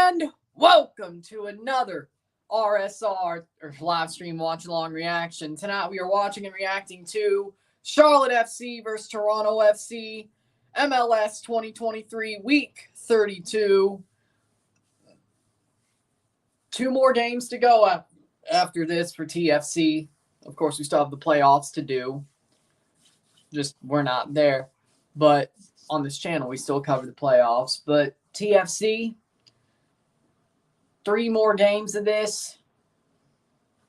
And welcome to another RSR or Livestream Watchalong reaction. Tonight we are watching and reacting to Charlotte FC versus Toronto FC, MLS 2023 Week 32. Two more games to go after this for TFC. Of course, we still have the playoffs to do. Just we're not there. But on this channel, we still cover the playoffs. But TFC, 3 more games of this.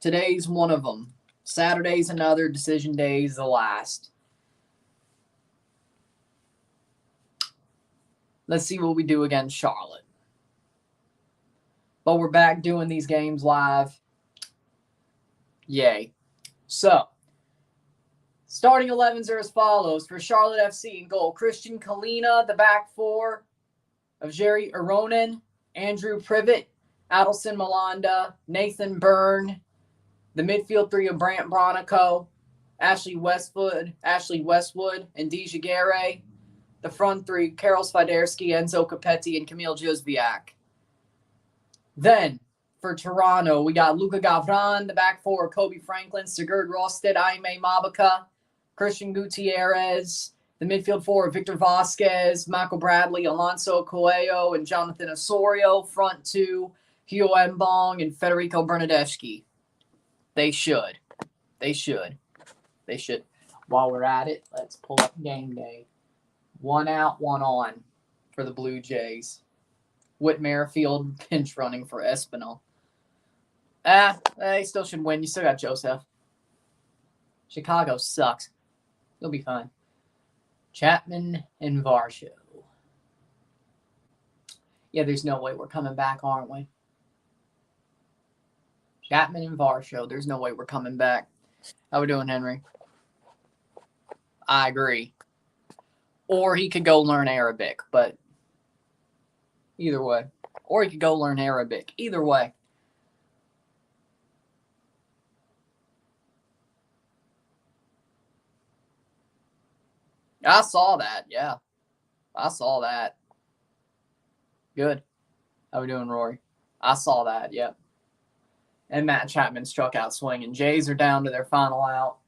Today's one of them. Saturday's another. Decision day's the last. Let's see what we do against Charlotte. But we're back doing these games live. Yay. So, starting 11s are as follows. For Charlotte FC in goal, Christian Kalina, the back four of Jerry Aronin, Andrew Privet, Adelson Malanda, Nathan Byrne, the midfield three of Brant Bronico, Ashley Westwood, and Deja Gare. The front three, Karol Swiderski, Enzo Capetti, and Kamil Józwiak. Then, for Toronto, we got Luka Gavran, the back four, Kobe Franklin, Sigurd Rosted, Aime Mabaka, Christian Gutierrez, the midfield four, Victor Vasquez, Michael Bradley, Alonso Coelho, and Jonathan Osorio. Front two, Hugh Mbong and Federico Bernardeschi. They should. While we're at it, let's pull up game day. 1 out, 1 on for the Blue Jays. Whit Merrifield pinch running for Espinal. They still should win. You still got Joseph. Chicago sucks. You'll be fine. Chapman and Varsho. Yeah, there's no way we're coming back, aren't we? Chapman and Varsho. There's no way we're coming back. How we doing, Henry? I agree. Or he could go learn Arabic, but either way. Or he could go learn Arabic. Either way. I saw that, yeah. I saw that. Good. How we doing, Rory? I saw that, yep. And Matt Chapman struck out swinging. Jays are down to their final out.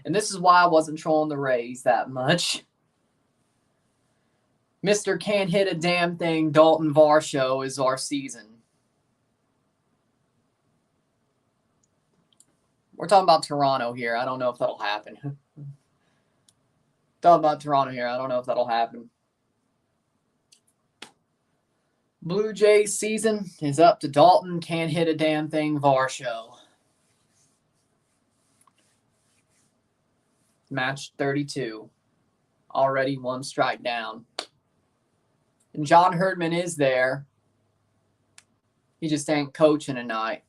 And this is why I wasn't trolling the Rays that much. Mr. Can't Hit a Damn Thing, Dalton Varsho is our season. We're talking about Toronto here. I don't know if that'll happen. Talking about Toronto here. I don't know if that'll happen. Blue Jays season is up to Dalton Can't Hit a Damn Thing Varsho. Match 32. Already 1 strike down. And John Herdman is there. He just ain't coaching tonight.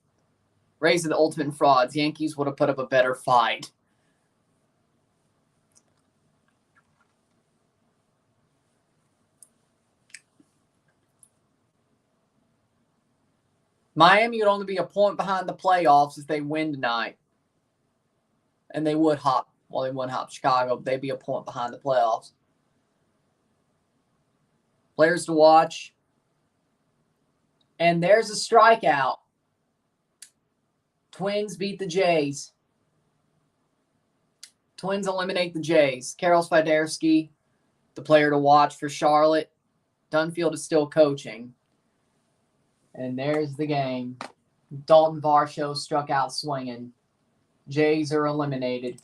Rays are the ultimate frauds. Yankees would have put up a better fight. Miami would only be a point behind the playoffs if they win tonight. And they would hop. Well, they wouldn't hop Chicago, but they'd be a point behind the playoffs. Players to watch. And there's a strikeout. Twins beat the Jays. Twins eliminate the Jays. Karol Swiderski, the player to watch for Charlotte. Dunfield is still coaching. And there's the game. Dalton Varsho struck out swinging. Jays are eliminated.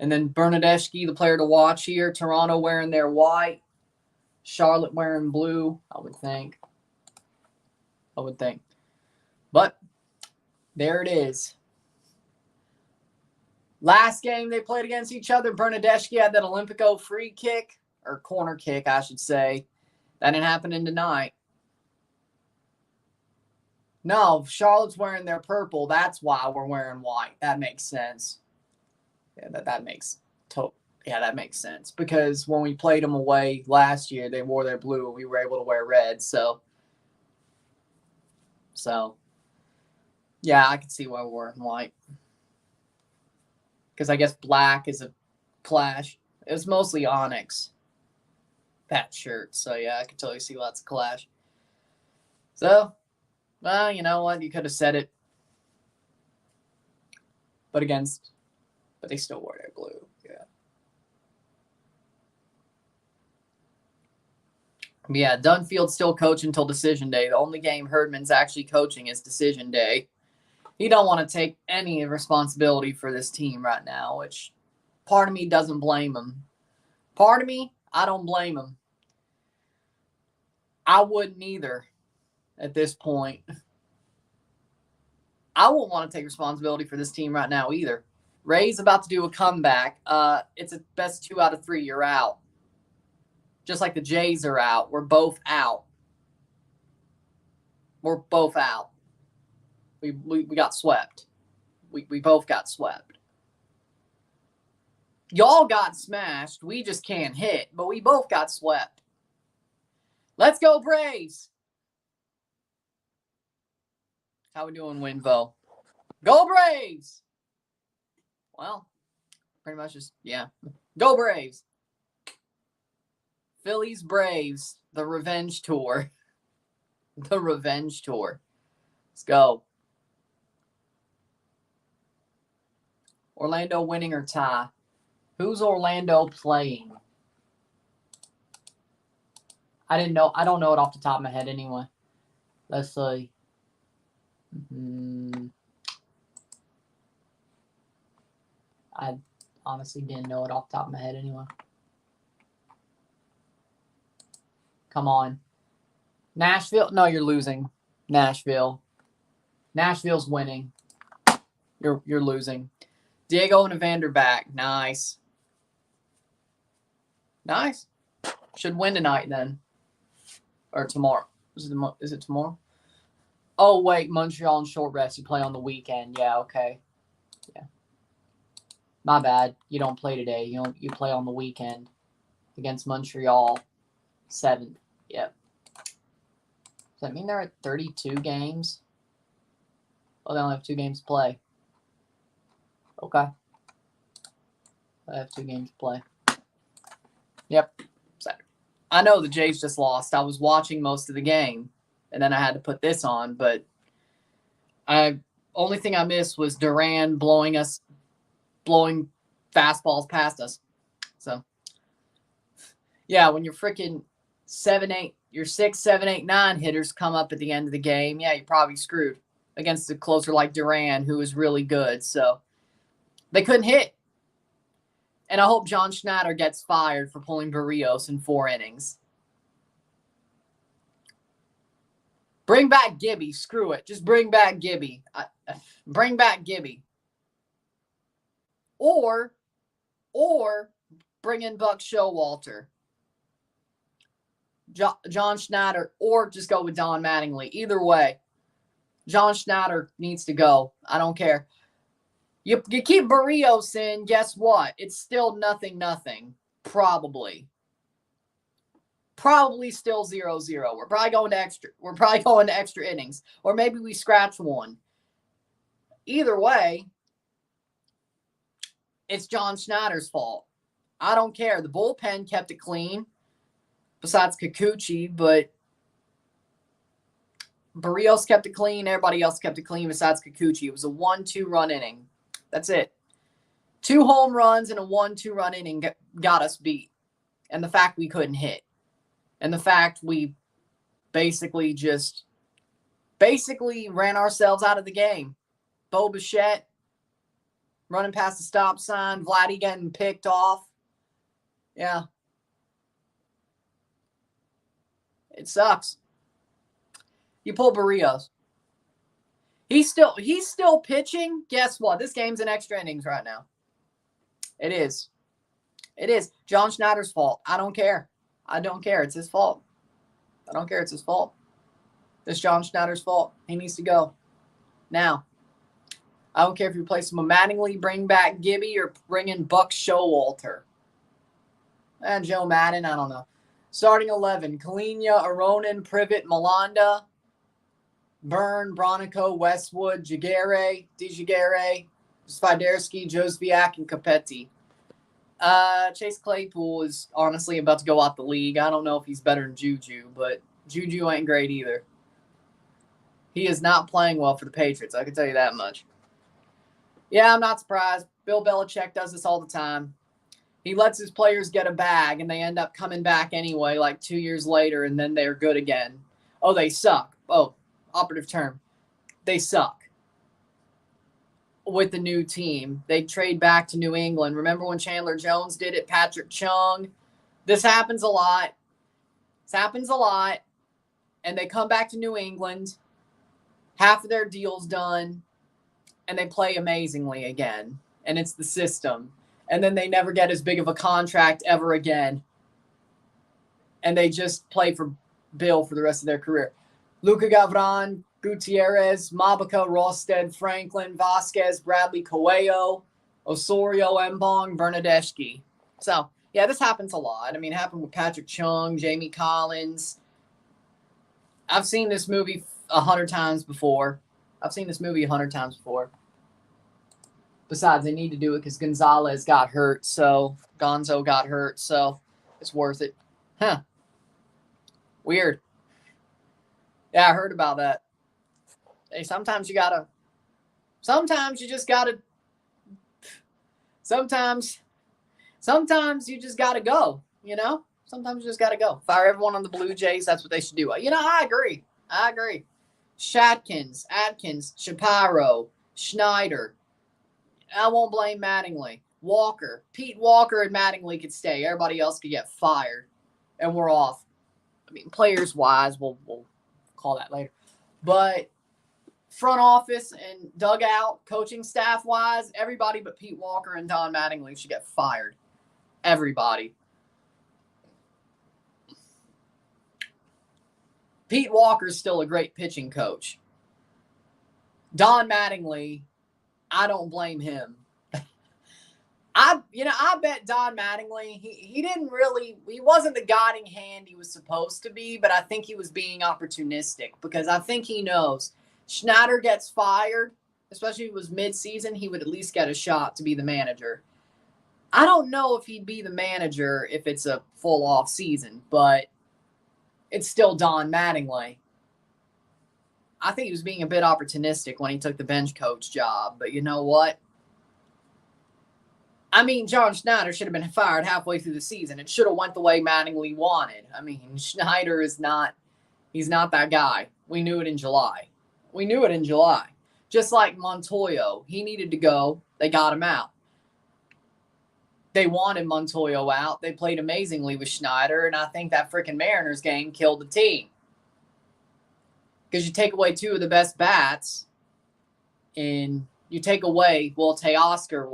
And then Bernardeschi, the player to watch here. Toronto wearing their white. Charlotte wearing blue, I would think. But there it is. Last game they played against each other, Bernardeschi had that Olympico free kick, or corner kick, I should say. That didn't happen in tonight. No, Charlotte's wearing their purple. That's why we're wearing white. That makes sense. Yeah, that makes sense. Because when we played them away last year, they wore their blue and we were able to wear red. So yeah, I can see why we're wearing white. Because I guess black is a clash. It was mostly Onyx. Patch shirt. So, yeah, I could totally see why it's a clash. So, well, you know what? You could have said it. But they still wore their blue. Yeah. But yeah, Dunfield's still coaching until decision day. The only game Herdman's actually coaching is decision day. He don't want to take any responsibility for this team right now, which part of me doesn't blame him. Part of me, I don't blame him. I wouldn't either at this point. I wouldn't want to take responsibility for this team right now either. Ray's about to do a comeback. It's a best 2 out of 3. You're out. Just like the Jays are out. We're both out. We're both out. We got swept. We both got swept. Y'all got smashed. We just can't hit, but we both got swept. Let's go, Braves. How we doing, Winvo? Go, Braves. Well, pretty much just, yeah. Go, Braves. Phillies, Braves. The revenge tour. The revenge tour. Let's go. Orlando winning or tie? Who's Orlando playing? I don't know it off the top of my head anyway. Let's see. I honestly didn't know it off the top of my head anyway. Come on. Nashville? No, you're losing. Nashville. Nashville's winning. You're losing. Diego and Evander back. Nice. Nice. Should win tonight then. Or tomorrow. Is it tomorrow? Oh, wait. Montreal and short rest. You play on the weekend. Yeah, okay. Yeah. My bad. You don't play today. You play on the weekend against Montreal. 7th. Yep. Does that mean they're at 32 games? Oh, they only have 2 games to play. Okay. I have 2 games to play. Yep. I know the Jays just lost. I was watching most of the game, and then I had to put this on, but only thing I missed was Duran blowing fastballs past us. So, yeah, when you're freaking 6, 7, 8, 9 hitters come up at the end of the game, yeah, you're probably screwed against a closer like Duran, who is really good. So, they couldn't hit. And I hope John Schneider gets fired for pulling Barrios in 4 innings. Bring back Gibby. Screw it. Just bring back Gibby. Bring back Gibby. Or bring in Buck Showalter. John Schneider, or just go with Don Mattingly. Either way, John Schneider needs to go. I don't care. You keep Barrios in, guess what? It's still 0-0. Probably still 0-0. We're probably going to extra innings. Or maybe we scratch one. Either way, it's John Schneider's fault. I don't care. The bullpen kept it clean. Besides Kikuchi, but Barrios kept it clean. Everybody else kept it clean besides Kikuchi. It was a 1-2 run inning. That's it. 2 home runs and a 1-2 run inning got us beat. And the fact we couldn't hit. And the fact we basically ran ourselves out of the game. Bo Bichette running past the stop sign. Vladdy getting picked off. Yeah. It sucks. You pull Barrios. He's still pitching. Guess what? This game's in extra innings right now. It is. It is. John Schneider's fault. I don't care. It's his fault. I don't care. It's his fault. It's John Schneider's fault. He needs to go. Now. I don't care if you replace him with Mattingly, bring back Gibby, or bring in Buck Showalter. And Joe Madden, I don't know. Starting 11, Kalina, Aronin, Privet, Malanda, Byrne, Bronico, Westwood, DeJaguerre, Sviderski, Josviak, and Capetti. Chase Claypool is honestly about to go out the league. I don't know if he's better than Juju, but Juju ain't great either. He is not playing well for the Patriots, I can tell you that much. Yeah, I'm not surprised. Bill Belichick does this all the time. He lets his players get a bag, and they end up coming back anyway, like 2 years later, and then they're good again. Oh, they suck. Oh, operative term. They suck. With the new team. They trade back to New England. Remember when Chandler Jones did it? Patrick Chung. This happens a lot. This happens a lot. And they come back to New England. Half of their deal's done. And they play amazingly again. And it's the system. And then they never get as big of a contract ever again. And they just play for Bill for the rest of their career. Luka Gavran, Gutierrez, Mabaka, Rosted, Franklin, Vasquez, Bradley Coelho, Osorio, Mbong, Bernadeschi. So, yeah, this happens a lot. I mean, it happened with Patrick Chung, Jamie Collins. I've seen this movie 100 times before. Besides, they need to do it because Gonzo got hurt, so it's worth it. Huh. Weird. Yeah, I heard about that. Hey, sometimes you just gotta go, you know? Sometimes you just gotta go. Fire everyone on the Blue Jays, that's what they should do. You know, I agree. Shatkins, Atkins, Shapiro, Schneider. I won't blame Mattingly. Walker. Pete Walker and Mattingly could stay. Everybody else could get fired. And we're off. I mean, players-wise, we'll call that later. But front office and dugout, coaching staff-wise, everybody but Pete Walker and Don Mattingly should get fired. Everybody. Pete Walker's still a great pitching coach. Don Mattingly, I don't blame him. I bet Don Mattingly, he wasn't the guiding hand he was supposed to be, but I think he was being opportunistic because I think he knows Schneider gets fired, especially if it was mid-season, he would at least get a shot to be the manager. I don't know if he'd be the manager if it's a full off season, but it's still Don Mattingly. I think he was being a bit opportunistic when he took the bench coach job, but you know what? I mean, John Schneider should have been fired halfway through the season. It should have went the way Mattingly wanted. I mean, Schneider he's not that guy. We knew it in July. Just like Montoyo. He needed to go. They got him out. They wanted Montoyo out. They played amazingly with Schneider, and I think that freaking Mariners game killed the team. Because you take away two of the best bats, and you take away, Teoscar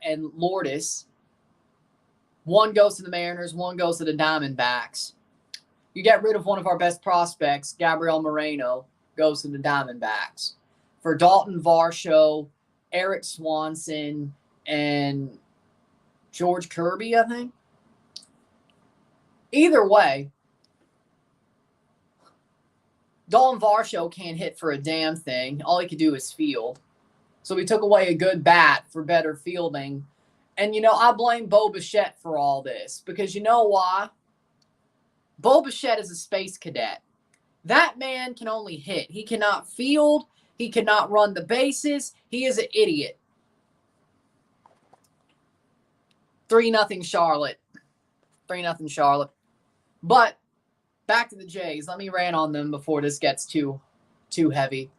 and Lourdes. One goes to the Mariners, one goes to the Diamondbacks. You get rid of one of our best prospects, Gabriel Moreno, goes to the Diamondbacks. For Dalton Varsho, Eric Swanson, and George Kirby, I think. Either way, Dalton Varsho can't hit for a damn thing. All he could do is field. So we took away a good bat for better fielding. And, I blame Bo Bichette for all this. Because you know why? Bo Bichette is a space cadet. That man can only hit. He cannot field. He cannot run the bases. He is an idiot. 3-0 Charlotte. 3-0 Charlotte. But back to the Jays. Let me rant on them before this gets too heavy.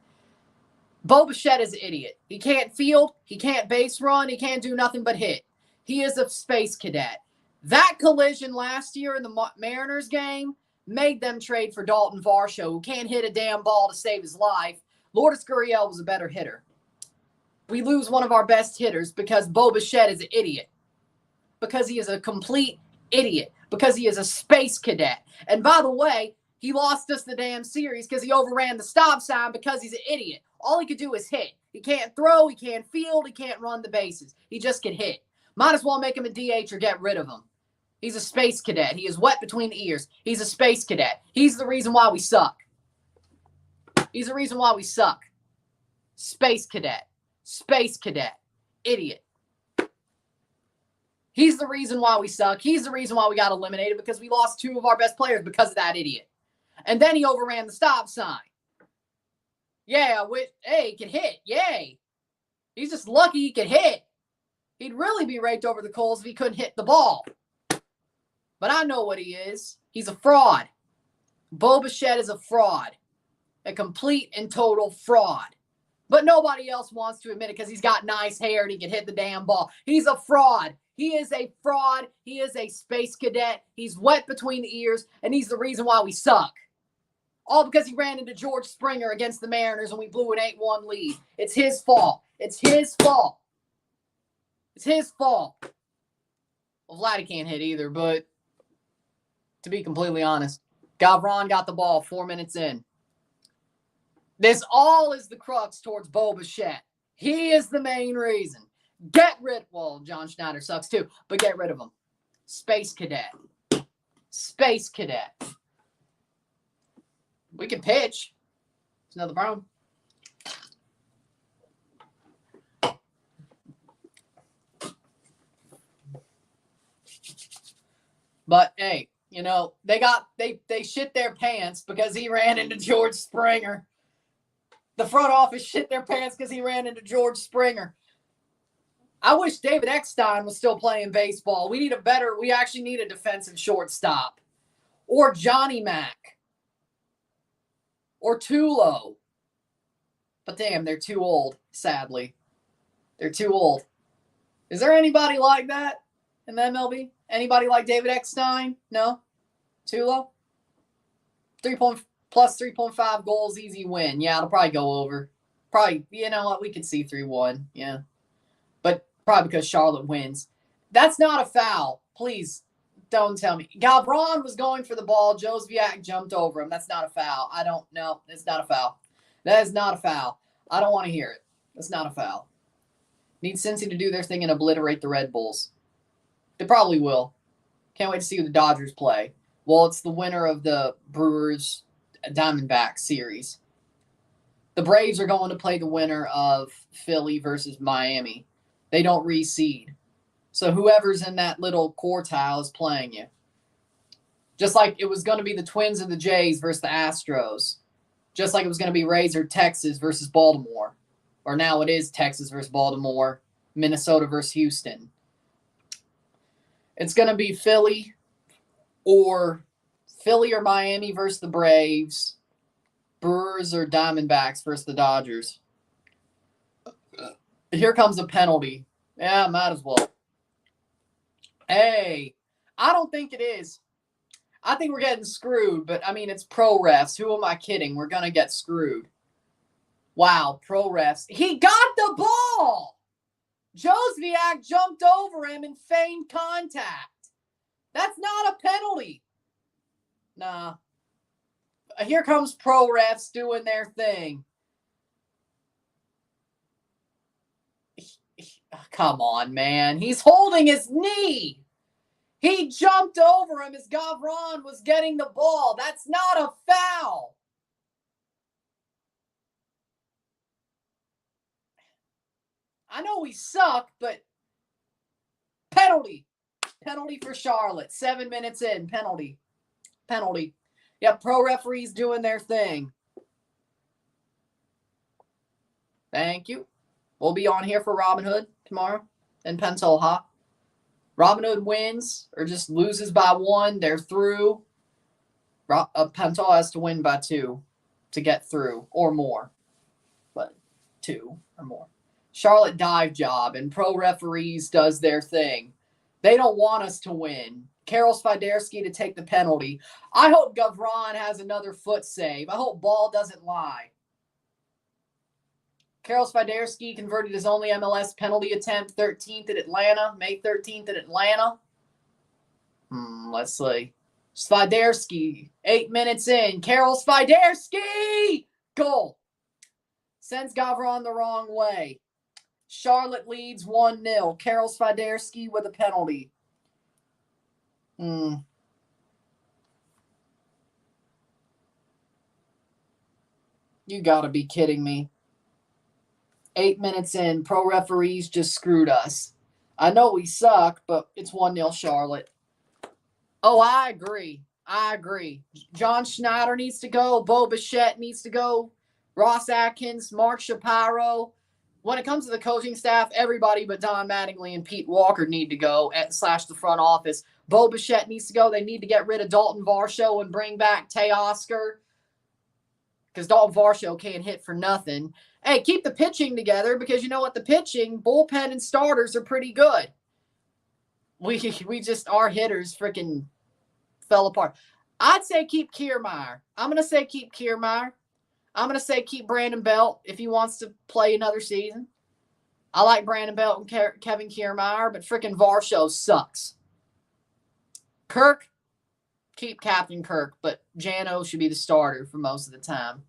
Bo Bichette is an idiot. He can't field. He can't base run. He can't do nothing but hit. He is a space cadet. That collision last year in the Mariners game made them trade for Dalton Varsho, who can't hit a damn ball to save his life. Lourdes Gurriel was a better hitter. We lose one of our best hitters because Bo Bichette is an idiot. Because he is a complete idiot. Because he is a space cadet. And by the way, he lost us the damn series because he overran the stop sign because he's an idiot. All he could do is hit. He can't throw, he can't field, he can't run the bases. He just can hit. Might as well make him a DH or get rid of him. He's a space cadet. He is wet between the ears. He's a space cadet. He's the reason why we suck. Space cadet. Space cadet. Idiot. He's the reason why we suck. He's the reason why we got eliminated, because we lost 2 of our best players because of that idiot. And then he overran the stop sign. Yeah, hey, he can hit. Yay. He's just lucky he could hit. He'd really be raked over the coals if he couldn't hit the ball. But I know what he is. He's a fraud. Bo Bichette is a fraud. A complete and total fraud. But nobody else wants to admit it because he's got nice hair and he can hit the damn ball. He's a fraud. He is a fraud. He is a space cadet. He's wet between the ears, and he's the reason why we suck. All because he ran into George Springer against the Mariners and we blew an 8-1 lead. It's his fault. It's his fault. It's his fault. Well, Vladdy can't hit either, but to be completely honest, Gavron got the ball 4 minutes in. This all is the crux towards Bo Bichette. He is the main reason. Well, John Schneider sucks too, but get rid of him. Space Cadet. Space Cadet. We can pitch. It's another problem. But hey, you know, they shit their pants because he ran into George Springer. The front office shit their pants because he ran into George Springer. I wish David Eckstein was still playing baseball. We actually need a defensive shortstop. Or Johnny Mack. Or Tulo. But damn, they're too old, sadly. They're too old. Is there anybody like that in the MLB? Anybody like David Eckstein? No? Tulo? Plus 3.5 goals, easy win. Yeah, it'll probably go over. Probably, you know what? We could see 3-1. Yeah. But probably because Charlotte wins. That's not a foul. Please, don't tell me. Gavron was going for the ball. Josviak jumped over him. That's not a foul. I don't know. It's not a foul. That is not a foul. I don't want to hear it. That's not a foul. Need Cincy to do their thing and obliterate the Red Bulls. They probably will. Can't wait to see who the Dodgers play. Well, it's the winner of the Brewers Diamondback series. The Braves are going to play the winner of Philly versus Miami. They don't reseed. So whoever's in that little quartile is playing you. Just like it was going to be the Twins and the Jays versus the Astros. Just like it was going to be Rays or Texas versus Baltimore. Or now it is Texas versus Baltimore, Minnesota versus Houston. It's going to be Philly or Miami versus the Braves, Brewers or Diamondbacks versus the Dodgers. Here comes a penalty. Yeah, might as well. Hey, I don't think it is. I think we're getting screwed, but I mean, it's pro refs. Who am I kidding? We're going to get screwed. Wow, pro refs. He got the ball. Josviak jumped over him and feigned contact. That's not a penalty. Nah. Here comes pro refs doing their thing. Come on, man. He's holding his knee. He jumped over him as Gavron was getting the ball. That's not a foul. I know we suck, but penalty. Penalty for Charlotte. 7 minutes in. Penalty. Penalty. Yeah, pro referees doing their thing. Thank you. We'll be on here for Robin Hood tomorrow in Pensacola. Robin Hood wins or just loses by 1. They're through. Pensacola has to win by 2 to get through or more. But 2 or more. Charlotte dive job and pro referees does their thing. They don't want us to win. Karol Swiderski to take the penalty. I hope Gavron has another foot save. I hope Ball doesn't lie. Karol Swiderski converted his only MLS penalty attempt, 13th at Atlanta, May 13th at Atlanta. Let's see. Swiderski, 8 minutes in. Karol Swiderski! Goal. Sends Gavron the wrong way. Charlotte leads 1-0. Karol Swiderski with a penalty. You gotta be kidding me. 8 minutes in, pro referees just screwed us. I know we suck, but it's 1-0 Charlotte. Oh, I agree. John Schneider needs to go. Bo Bichette needs to go. Ross Atkins, Mark Shapiro. When it comes to the coaching staff, everybody but Don Mattingly and Pete Walker need to go / the front office. Bo Bichette needs to go. They need to get rid of Dalton Varsho and bring back Tay Oscar because Dalton Varsho can't hit for nothing. Hey, keep the pitching together because you know what? The pitching, bullpen, and starters are pretty good. We just, our hitters freaking fell apart. I'd say keep Kiermaier. I'm going to say keep Kiermaier. I'm going to say keep Brandon Belt if he wants to play another season. I like Brandon Belt and Kevin Kiermaier, but freaking Varsho sucks. Kirk, keep Captain Kirk, but Jano should be the starter for most of the time.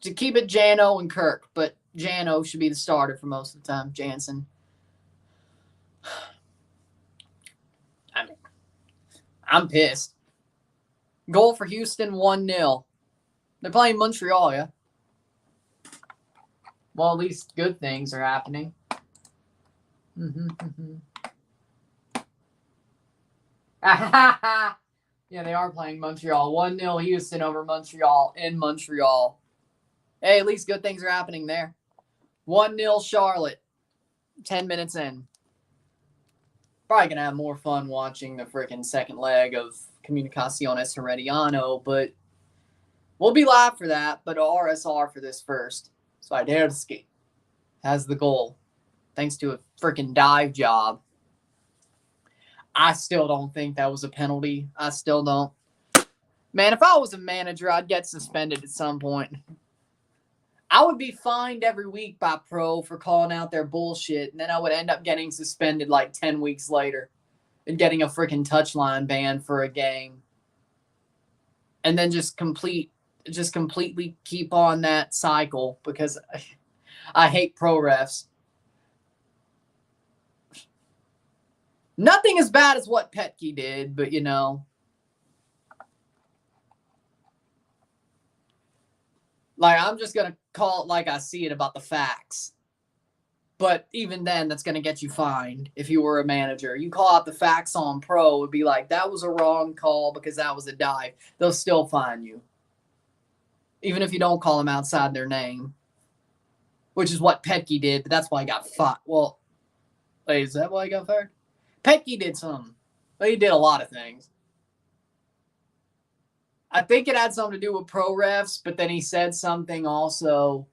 To keep it Jano and Kirk, but Jano should be the starter for most of the time. Jansen. I'm pissed. Goal for Houston, 1-0. They're playing Montreal, yeah? Well, at least good things are happening. Yeah, they are playing Montreal. 1-0 Houston over Montreal in Montreal. Hey, at least good things are happening there. 1-0 Charlotte. 10 minutes in. Probably going to have more fun watching the freaking second leg of Comunicaciones Herediano, but we'll be live for that, but RSR for this first. Swiderski has the goal, thanks to a freaking dive job. I still don't think that was a penalty. I still don't. Man, if I was a manager, I'd get suspended at some point. I would be fined every week by Pro for calling out their bullshit, and then I would end up getting suspended like 10 weeks later and getting a freaking touchline ban for a game. And then just completely keep on that cycle because I hate pro refs. Nothing as bad as what Petke did, but you know. Like, I'm just going to call it like I see it about the facts. But even then, that's going to get you fined if you were a manager. You call out the facts on Pro, it would be like, that was a wrong call because that was a dive. They'll still fine you. Even if you don't call them outside their name. Which is what Petke did, but that's why he got fired. Well, wait, is that why he got fired? Petke did something. Well, he did a lot of things. I think it had something to do with pro refs, but then he said something also.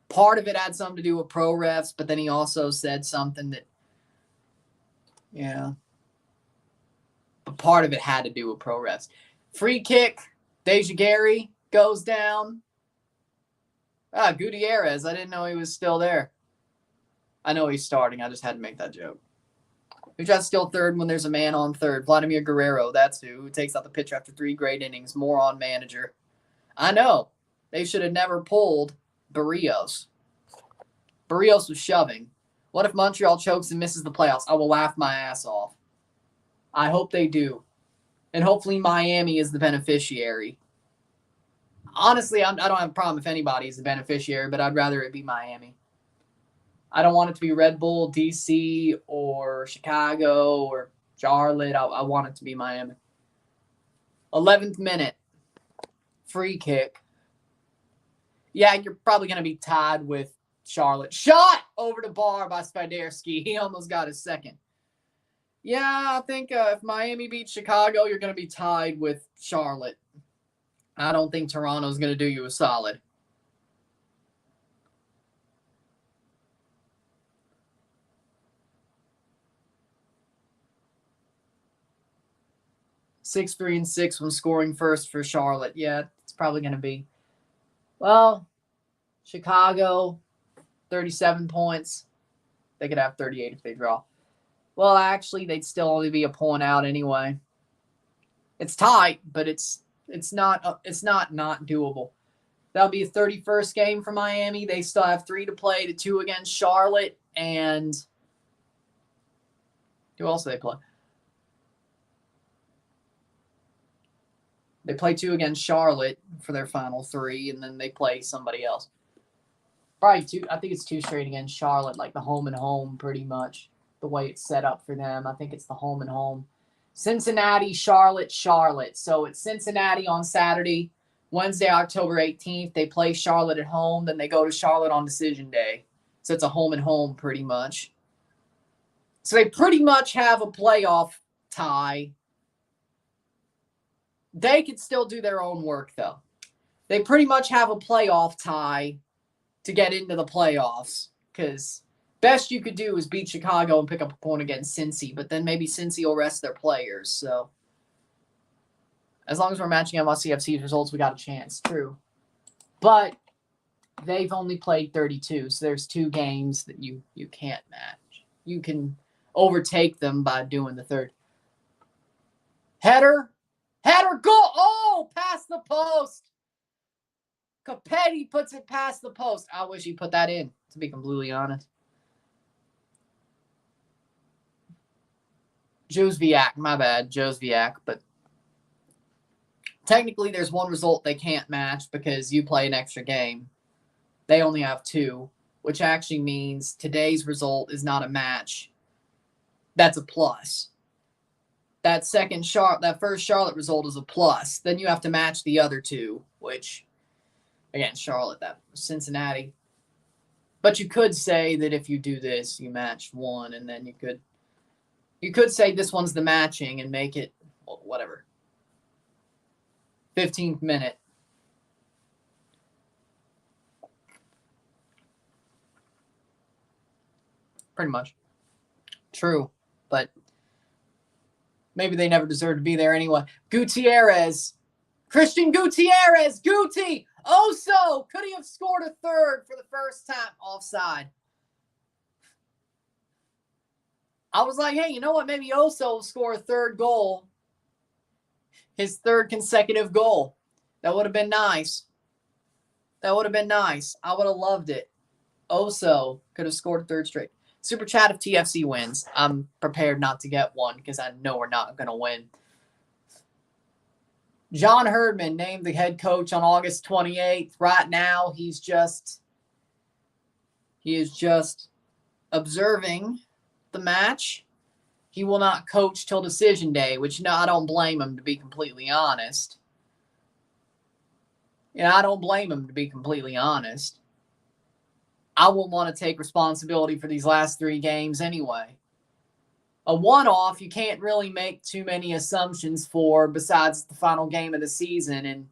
Part of it had something to do with pro refs, but then he also said something that, yeah. But part of it had to do with pro refs. Free kick, Deja Gary goes down. Gutierrez, I didn't know he was still there. I know he's starting, I just had to make that joke. Who tries to steal third when there's a man on third? Vladimir Guerrero, that's who takes out the pitcher after 3 great innings. More on manager. I know. They should have never pulled Barrios. Barrios was shoving. What if Montreal chokes and misses the playoffs? I will laugh my ass off. I hope they do. And hopefully Miami is the beneficiary. Honestly, I don't have a problem if anybody is the beneficiary, but I'd rather it be Miami. I don't want it to be Red Bull, DC, or Chicago, or Charlotte. I want it to be Miami. 11th minute. Free kick. Yeah, you're probably going to be tied with Charlotte. Shot over the bar by Swiderski. He almost got his second. Yeah, I think if Miami beats Chicago, you're going to be tied with Charlotte. I don't think Toronto's going to do you a solid. Six, 3, and 6 when scoring first for Charlotte. Yeah, it's probably going to be. Well, Chicago, 37 points. They could have 38 if they draw. Well, actually, they'd still only be a point out anyway. It's tight, but it's not doable. That'll be a 31st game for Miami. They still have 3 to play, to 2 against Charlotte, and who else do they play? They play 2 against Charlotte for their final 3, and then they play somebody else. Probably 2. I think it's 2 straight against Charlotte, like the home and home, pretty much. the way it's set up for them. I think it's the home and home. Cincinnati, Charlotte, Charlotte. So it's Cincinnati on Saturday. Wednesday, October 18th, they play Charlotte at home. Then they go to Charlotte on decision day. So it's a home and home pretty much. So they pretty much have a playoff tie. They could still do their own work, though. They pretty much have a playoff tie to get into the playoffs. Because best you could do is beat Chicago and pick up a point against Cincy. But then maybe Cincy will rest their players. So as long as we're matching MLCFC's results, we got a chance. True. But they've only played 32. So there's 2 games that you can't match. You can overtake them by doing the third. Header, goal. Oh, past the post. Capetti puts it past the post. I wish he put that in, to be completely honest. Jozwiak, my bad, Jozwiak. But technically, there's one result they can't match because you play an extra game. They only have 2, which actually means today's result is not a match. That's a plus. That first Charlotte result is a plus. Then you have to match the other 2, which, again, Charlotte, that was Cincinnati. But you could say that if you do this, you match 1, and then you could say this one's the matching and make it, well, whatever. 15th minute. Pretty much. True. But maybe they never deserved to be there anyway. Gutierrez. Christian Gutierrez. Guti. Oso. Could he have scored a third for the first time? Offside. I was like, hey, you know what? Maybe Oso will score a third goal. His 3rd consecutive goal. That would have been nice. That would have been nice. I would have loved it. Oso could have scored a 3rd straight. Super chat if TFC wins. I'm prepared not to get one because I know we're not going to win. John Herdman named the head coach on August 28th. Right now, he is just observing the match. He will not coach till decision day, which no, I don't blame him, to be completely honest. I don't blame him, to be completely honest. I won't want to take responsibility for these last 3 games anyway. A one-off, you can't really make too many assumptions for besides the final game of the season. And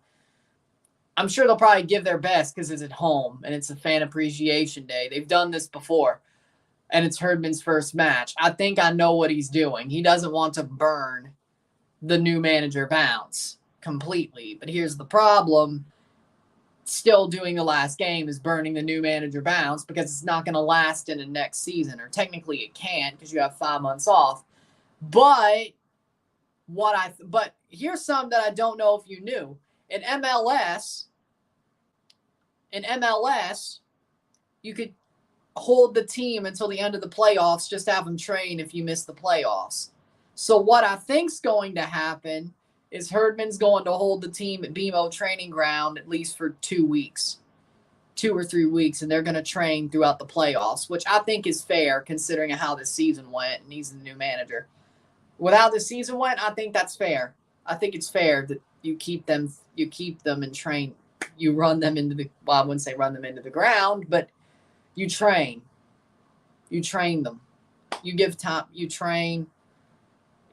I'm sure they'll probably give their best because it's at home and it's a fan appreciation day. They've done this before, and it's Herdman's first match. I think I know what he's doing. He doesn't want to burn the new manager bounce completely. But here's the problem. Still doing the last game is burning the new manager bounce because it's not going to last in the next season, or technically it can't because you have 5 months off. But here's some that I don't know if you knew. In MLS, you could hold the team until the end of the playoffs, just have them train if you miss the playoffs. So what I think's going to happen is Herdman's going to hold the team at BMO training ground at least for 2 weeks, 2 or 3 weeks, and they're going to train throughout the playoffs, which I think is fair considering how the season went, and he's the new manager. With how the season went, I think that's fair. I think it's fair that you keep them and train. You run them into the, well, I wouldn't say run them into the ground, but you train. You train them. You give time. You train.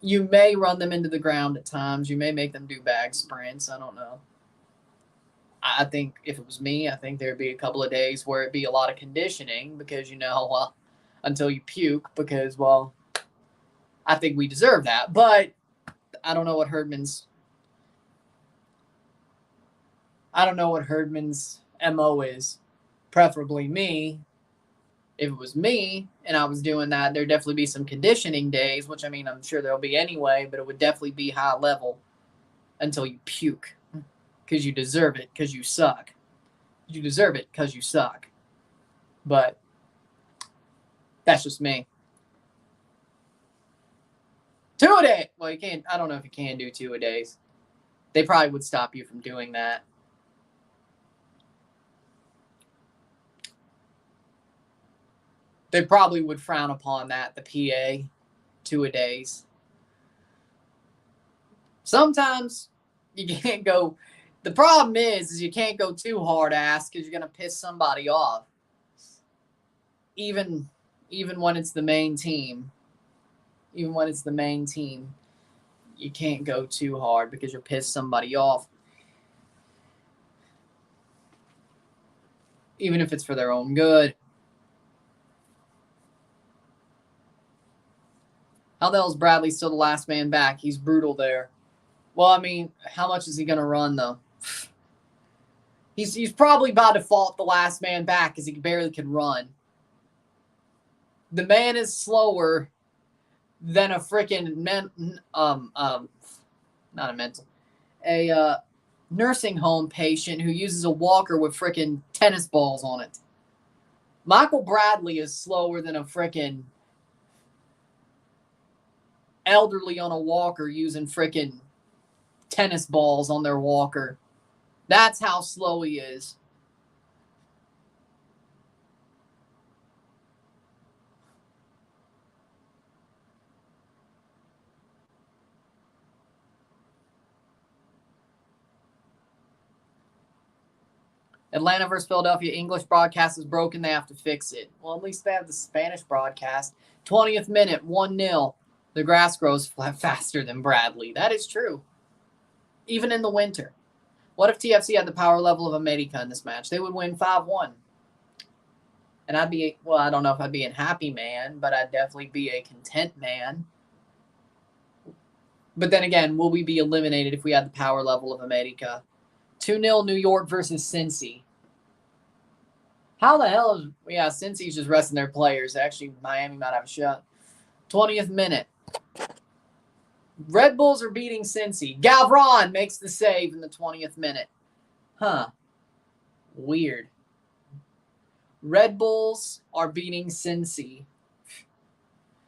You may run them into the ground at times. You may make them do bag sprints. I don't know. I think if it was me, I think there'd be a couple of days where it'd be a lot of conditioning because, well, until you puke because, well, I think we deserve that. But I don't know what Herdman's MO is. Preferably me. If it was me and I was doing that, there'd definitely be some conditioning days, which, I'm sure there'll be anyway, but it would definitely be high level until you puke because you deserve it because you suck. You deserve it because you suck. But that's just me. 2-a-day. Well, you can't. I don't know if you can do 2-a-days. They probably would stop you from doing that. They probably would frown upon that, the PA, 2-a-days. Sometimes you can't go. The problem is you can't go too hard ass because you're going to piss somebody off. Even when it's the main team. Even when it's the main team, you can't go too hard because you'll piss somebody off. Even if it's for their own good. How the hell is Bradley still the last man back? He's brutal there. Well, I mean, how much is he going to run, though? He's probably by default the last man back because he barely can run. The man is slower than a freaking nursing home patient who uses a walker with freaking tennis balls on it. Michael Bradley is slower than a freaking elderly on a walker using freaking tennis balls on their walker. That's how slow he is. Atlanta versus Philadelphia. English broadcast is broken. They have to fix it. Well, at least they have the Spanish broadcast. 20th minute, 1-0. The grass grows faster than Bradley. That is true. Even in the winter. What if TFC had the power level of America in this match? They would win 5-1. And I'd be, well, I don't know if I'd be a happy man, but I'd definitely be a content man. But then again, will we be eliminated if we had the power level of America? 2-0 New York versus Cincy. How the hell is... Yeah, Cincy's just resting their players. Actually, Miami might have a shot. 20th minute. Red Bulls are beating Cincy. Gavron makes the save in the 20th minute. Huh. Weird. Red Bulls are beating Cincy.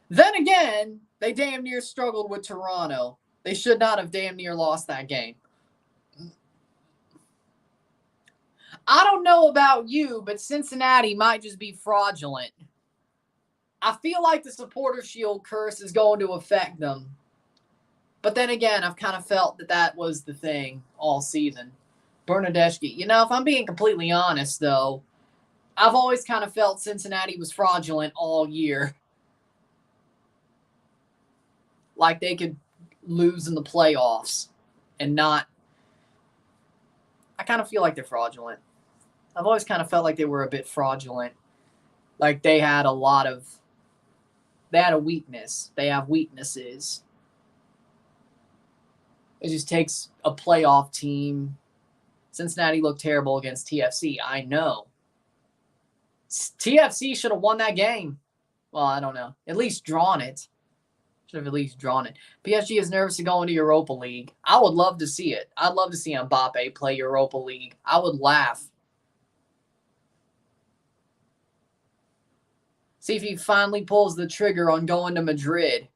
Then again, they damn near struggled with Toronto. They should not have damn near lost that game. I don't know about you, but Cincinnati might just be fraudulent. I feel like the Supporter Shield curse is going to affect them. But then again, I've kind of felt that was the thing all season. Bernadeschi. You know, if I'm being completely honest, though, I've always kind of felt Cincinnati was fraudulent all year. Like they could lose in the playoffs and not. I kind of feel like they're fraudulent. I've always kind of felt like they were a bit fraudulent. Like they had a weakness. They have weaknesses. It just takes a playoff team. Cincinnati looked terrible against TFC. I know. TFC should have won that game. Well, I don't know. At least drawn it. Should have at least drawn it. PSG is nervous to go into Europa League. I would love to see it. I'd love to see Mbappe play Europa League. I would laugh. See if he finally pulls the trigger on going to Madrid.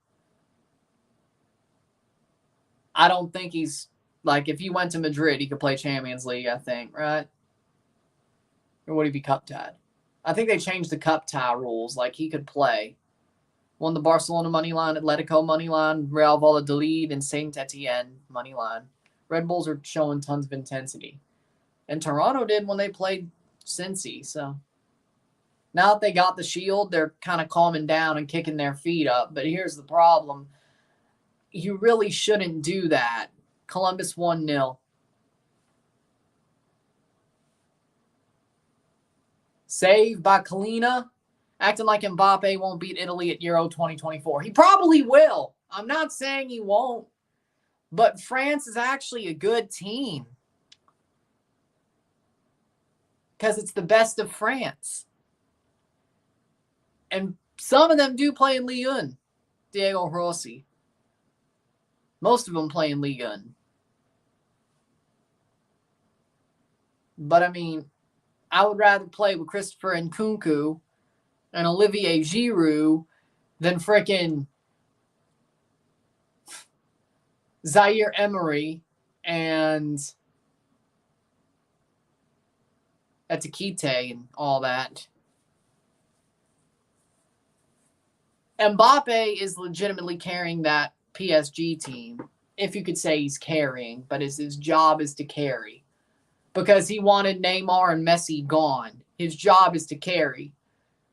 I don't think he's... Like, if he went to Madrid, he could play Champions League, I think, right? Or would he be cup tied? I think they changed the cup tie rules. Like, he could play. Won the Barcelona money line, Atletico money line, Real Valladolid, and Saint Etienne money line. Red Bulls are showing tons of intensity. And Toronto did when they played Cincy, so... Now that they got the shield, they're kind of calming down and kicking their feet up. But here's the problem. You really shouldn't do that. Columbus 1-0. Save by Kalina. Acting like Mbappe won't beat Italy at Euro 2024. He probably will. I'm not saying he won't. But France is actually a good team. Because it's the best of France. And some of them do play in Ligue 1. Diego Rossi. Most of them play in Ligue 1. But, I mean, I would rather play with Christopher Nkunku and Olivier Giroud than frickin' Zaire Emery and Etikite and all that. Mbappe is legitimately carrying that PSG team, if you could say he's carrying, but his job is to carry. Because he wanted Neymar and Messi gone. His job is to carry.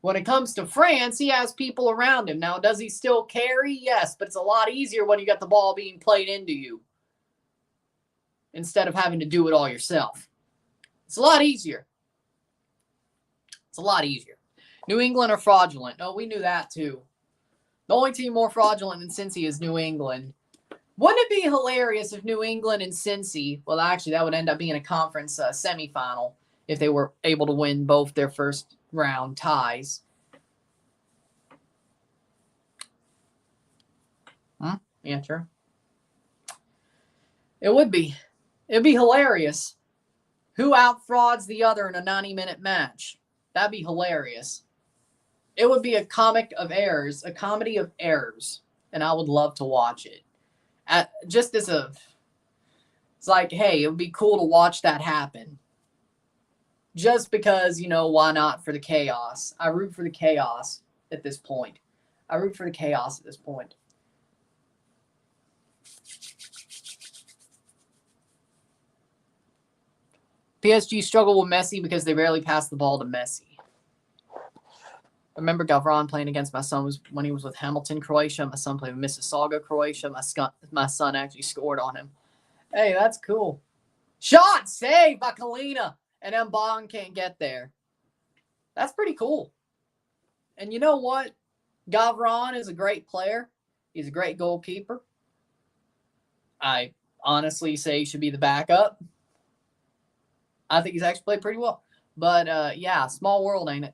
When it comes to France, he has people around him. Now, does he still carry? Yes, but it's a lot easier when you got the ball being played into you instead of having to do it all yourself. It's a lot easier. It's a lot easier. New England are fraudulent. No, we knew that too. The only team more fraudulent than Cincy is New England. Wouldn't it be hilarious if New England and Cincy, well, actually, that would end up being a conference semifinal if they were able to win both their first round ties. Yeah, sure. It would be. It'd be hilarious. Who out-frauds the other in a 90-minute match? That'd be hilarious. It would be a comic of errors, a comedy of errors, and I would love to watch it. It's like, hey, it would be cool to watch that happen. Just because, why not for the chaos? I root for the chaos at this point. PSG struggle with Messi because they rarely pass the ball to Messi. I remember Gavron playing against my son when he was with Hamilton, Croatia. My son played with Mississauga, Croatia. My son actually scored on him. Hey, that's cool. Shot saved by Kalina, and Mbong can't get there. That's pretty cool. And you know what? Gavron is a great player. He's a great goalkeeper. I honestly say he should be the backup. I think he's actually played pretty well. But, yeah, small world, ain't it?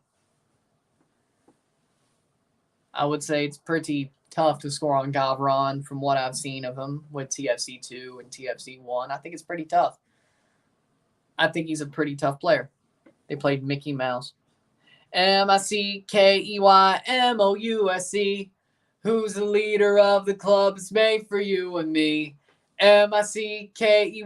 I would say it's pretty tough to score on Gavron from what I've seen of him with TFC2 and TFC1. I think it's pretty tough. I think he's a pretty tough player. They played Mickey Mouse. MICKEYMOUSE. Who's the leader of the club? It's made for you and me. MICKEYMOUSE.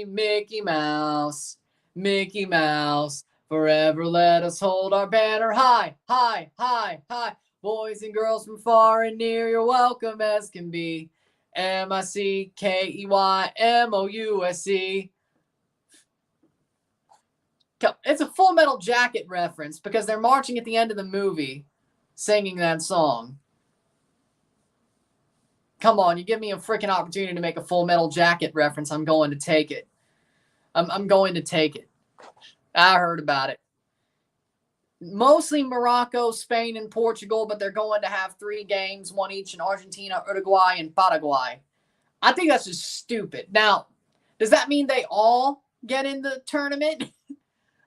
Mickey Mouse. Mickey Mouse. Forever let us hold our banner high, high, high, high. Boys and girls from far and near, you're welcome as can be. MICKEYMOUSE. It's a Full Metal Jacket reference because they're marching at the end of the movie singing that song. Come on, you give me a freaking opportunity to make a Full Metal Jacket reference, I'm going to take it. I'm going to take it. I heard about it. Mostly Morocco, Spain, and Portugal, but they're going to have 3 games, one each in Argentina, Uruguay, and Paraguay. I think that's just stupid. Now, does that mean they all get in the tournament?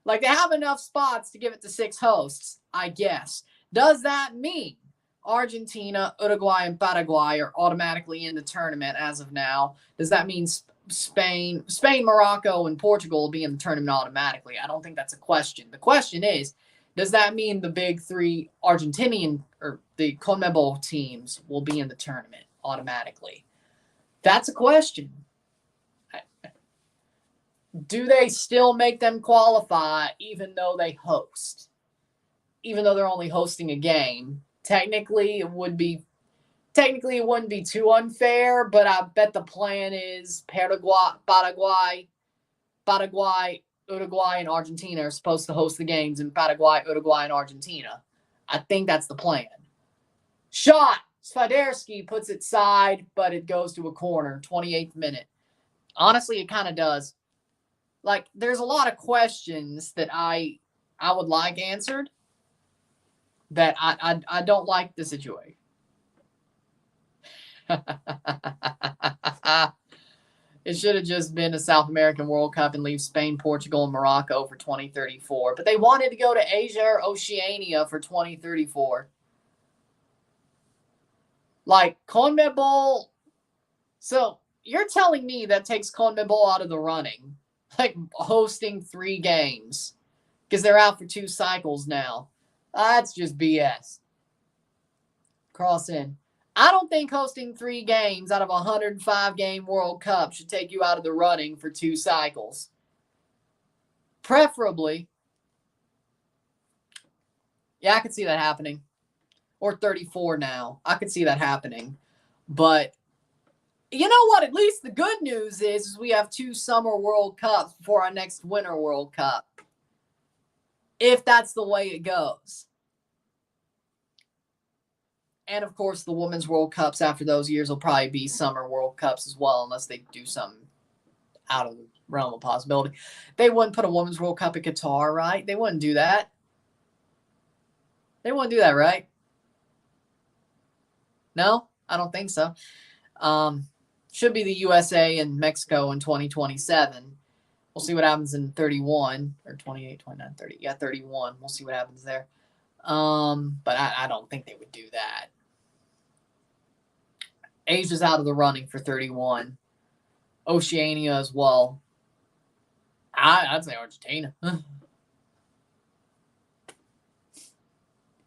Like, they have enough spots to give it to 6 hosts, I guess. Does that mean Argentina, Uruguay, and Paraguay are automatically in the tournament as of now? Does that mean Spain, Morocco, and Portugal will be in the tournament automatically? I don't think that's a question. The question is, does that mean the big 3 Argentinian or the CONMEBOL teams will be in the tournament automatically? That's a question. Do they still make them qualify even though they host? Even though they're only hosting a game? Technically, it wouldn't be too unfair, but I bet the plan is Paraguay, Uruguay, and Argentina are supposed to host the games in Paraguay, Uruguay, and Argentina. I think that's the plan. Shot! Swiderski puts it side, but it goes to a corner, 28th minute. Honestly, it kind of does. Like, there's a lot of questions that I would like answered that I don't like the situation. It should have just been a South American World Cup and leave Spain, Portugal, and Morocco for 2034. But they wanted to go to Asia or Oceania for 2034. Like, CONMEBOL. So, you're telling me that takes CONMEBOL out of the running. Like, hosting 3 games. Because they're out for 2 cycles now. That's just BS. Cross in. I don't think hosting 3 games out of a 105-game World Cup should take you out of the running for 2 cycles. Preferably. Yeah, I could see that happening. or 34 now. I could see that happening. But you know what? At least the good news is we have 2 Summer World Cups before our next Winter World Cup. If that's the way it goes. And, of course, the Women's World Cups after those years will probably be Summer World Cups as well, unless they do something out of the realm of possibility. They wouldn't put a Women's World Cup in Qatar, right? They wouldn't do that. They wouldn't do that, right? No? I don't think so. Should be the USA and Mexico in 2027. We'll see what happens in 31 or 28, 29, 30. Yeah, 31. We'll see what happens there. But I don't think they would do that. Asia's out of the running for 31. Oceania as well. I'd say Argentina.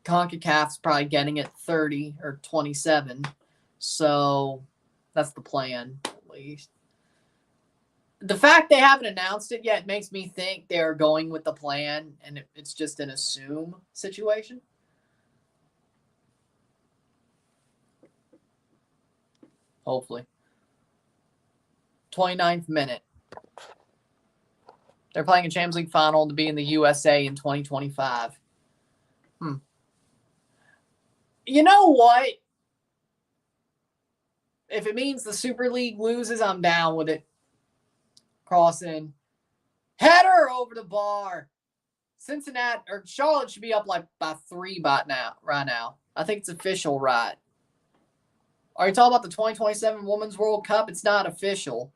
CONCACAF's probably getting it 30 or 27. So that's the plan, at least. The fact they haven't announced it yet makes me think they're going with the plan and it's just an assume situation. Hopefully. 29th minute. They're playing a Champions League final to be in the USA in 2025. You know what? If it means the Super League loses, I'm down with it. Crossing. Header over the bar. Cincinnati or Charlotte should be up like by 3 right now. I think it's official, right? Are you talking about the 2027 Women's World Cup? It's not official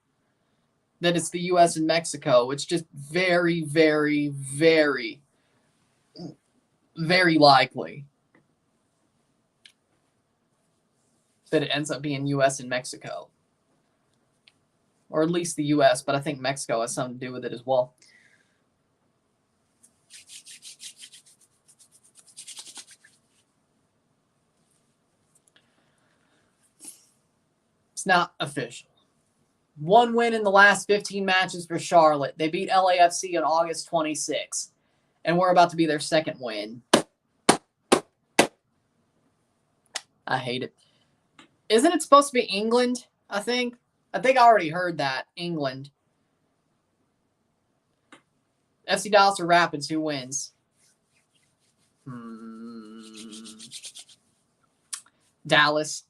that it's the U.S. and Mexico. It's just very, very, very, very likely that it ends up being U.S. and Mexico. Or at least the U.S., but I think Mexico has something to do with it as well. It's not official. 1 win in the last 15 matches for Charlotte. They beat LAFC on August 26th. And we're about to be their 2nd win. I hate it. Isn't it supposed to be England, I think? I think I already heard that. England. FC Dallas or Rapids, who wins? Dallas.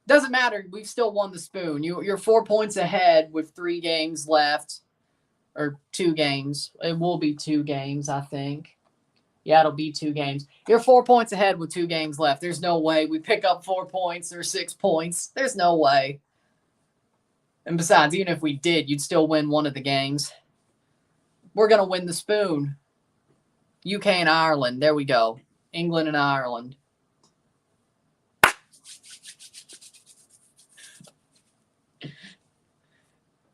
Doesn't matter. We've still won the spoon. You're 4 points ahead with 3 games left. Or 2 games. It will be 2 games, I think. Yeah, it'll be 2 games. You're 4 points ahead with 2 games left. There's no way we pick up 4 points or 6 points. There's no way. And besides, even if we did, you'd still win one of the games. We're going to win the spoon. UK and Ireland. There we go. England and Ireland.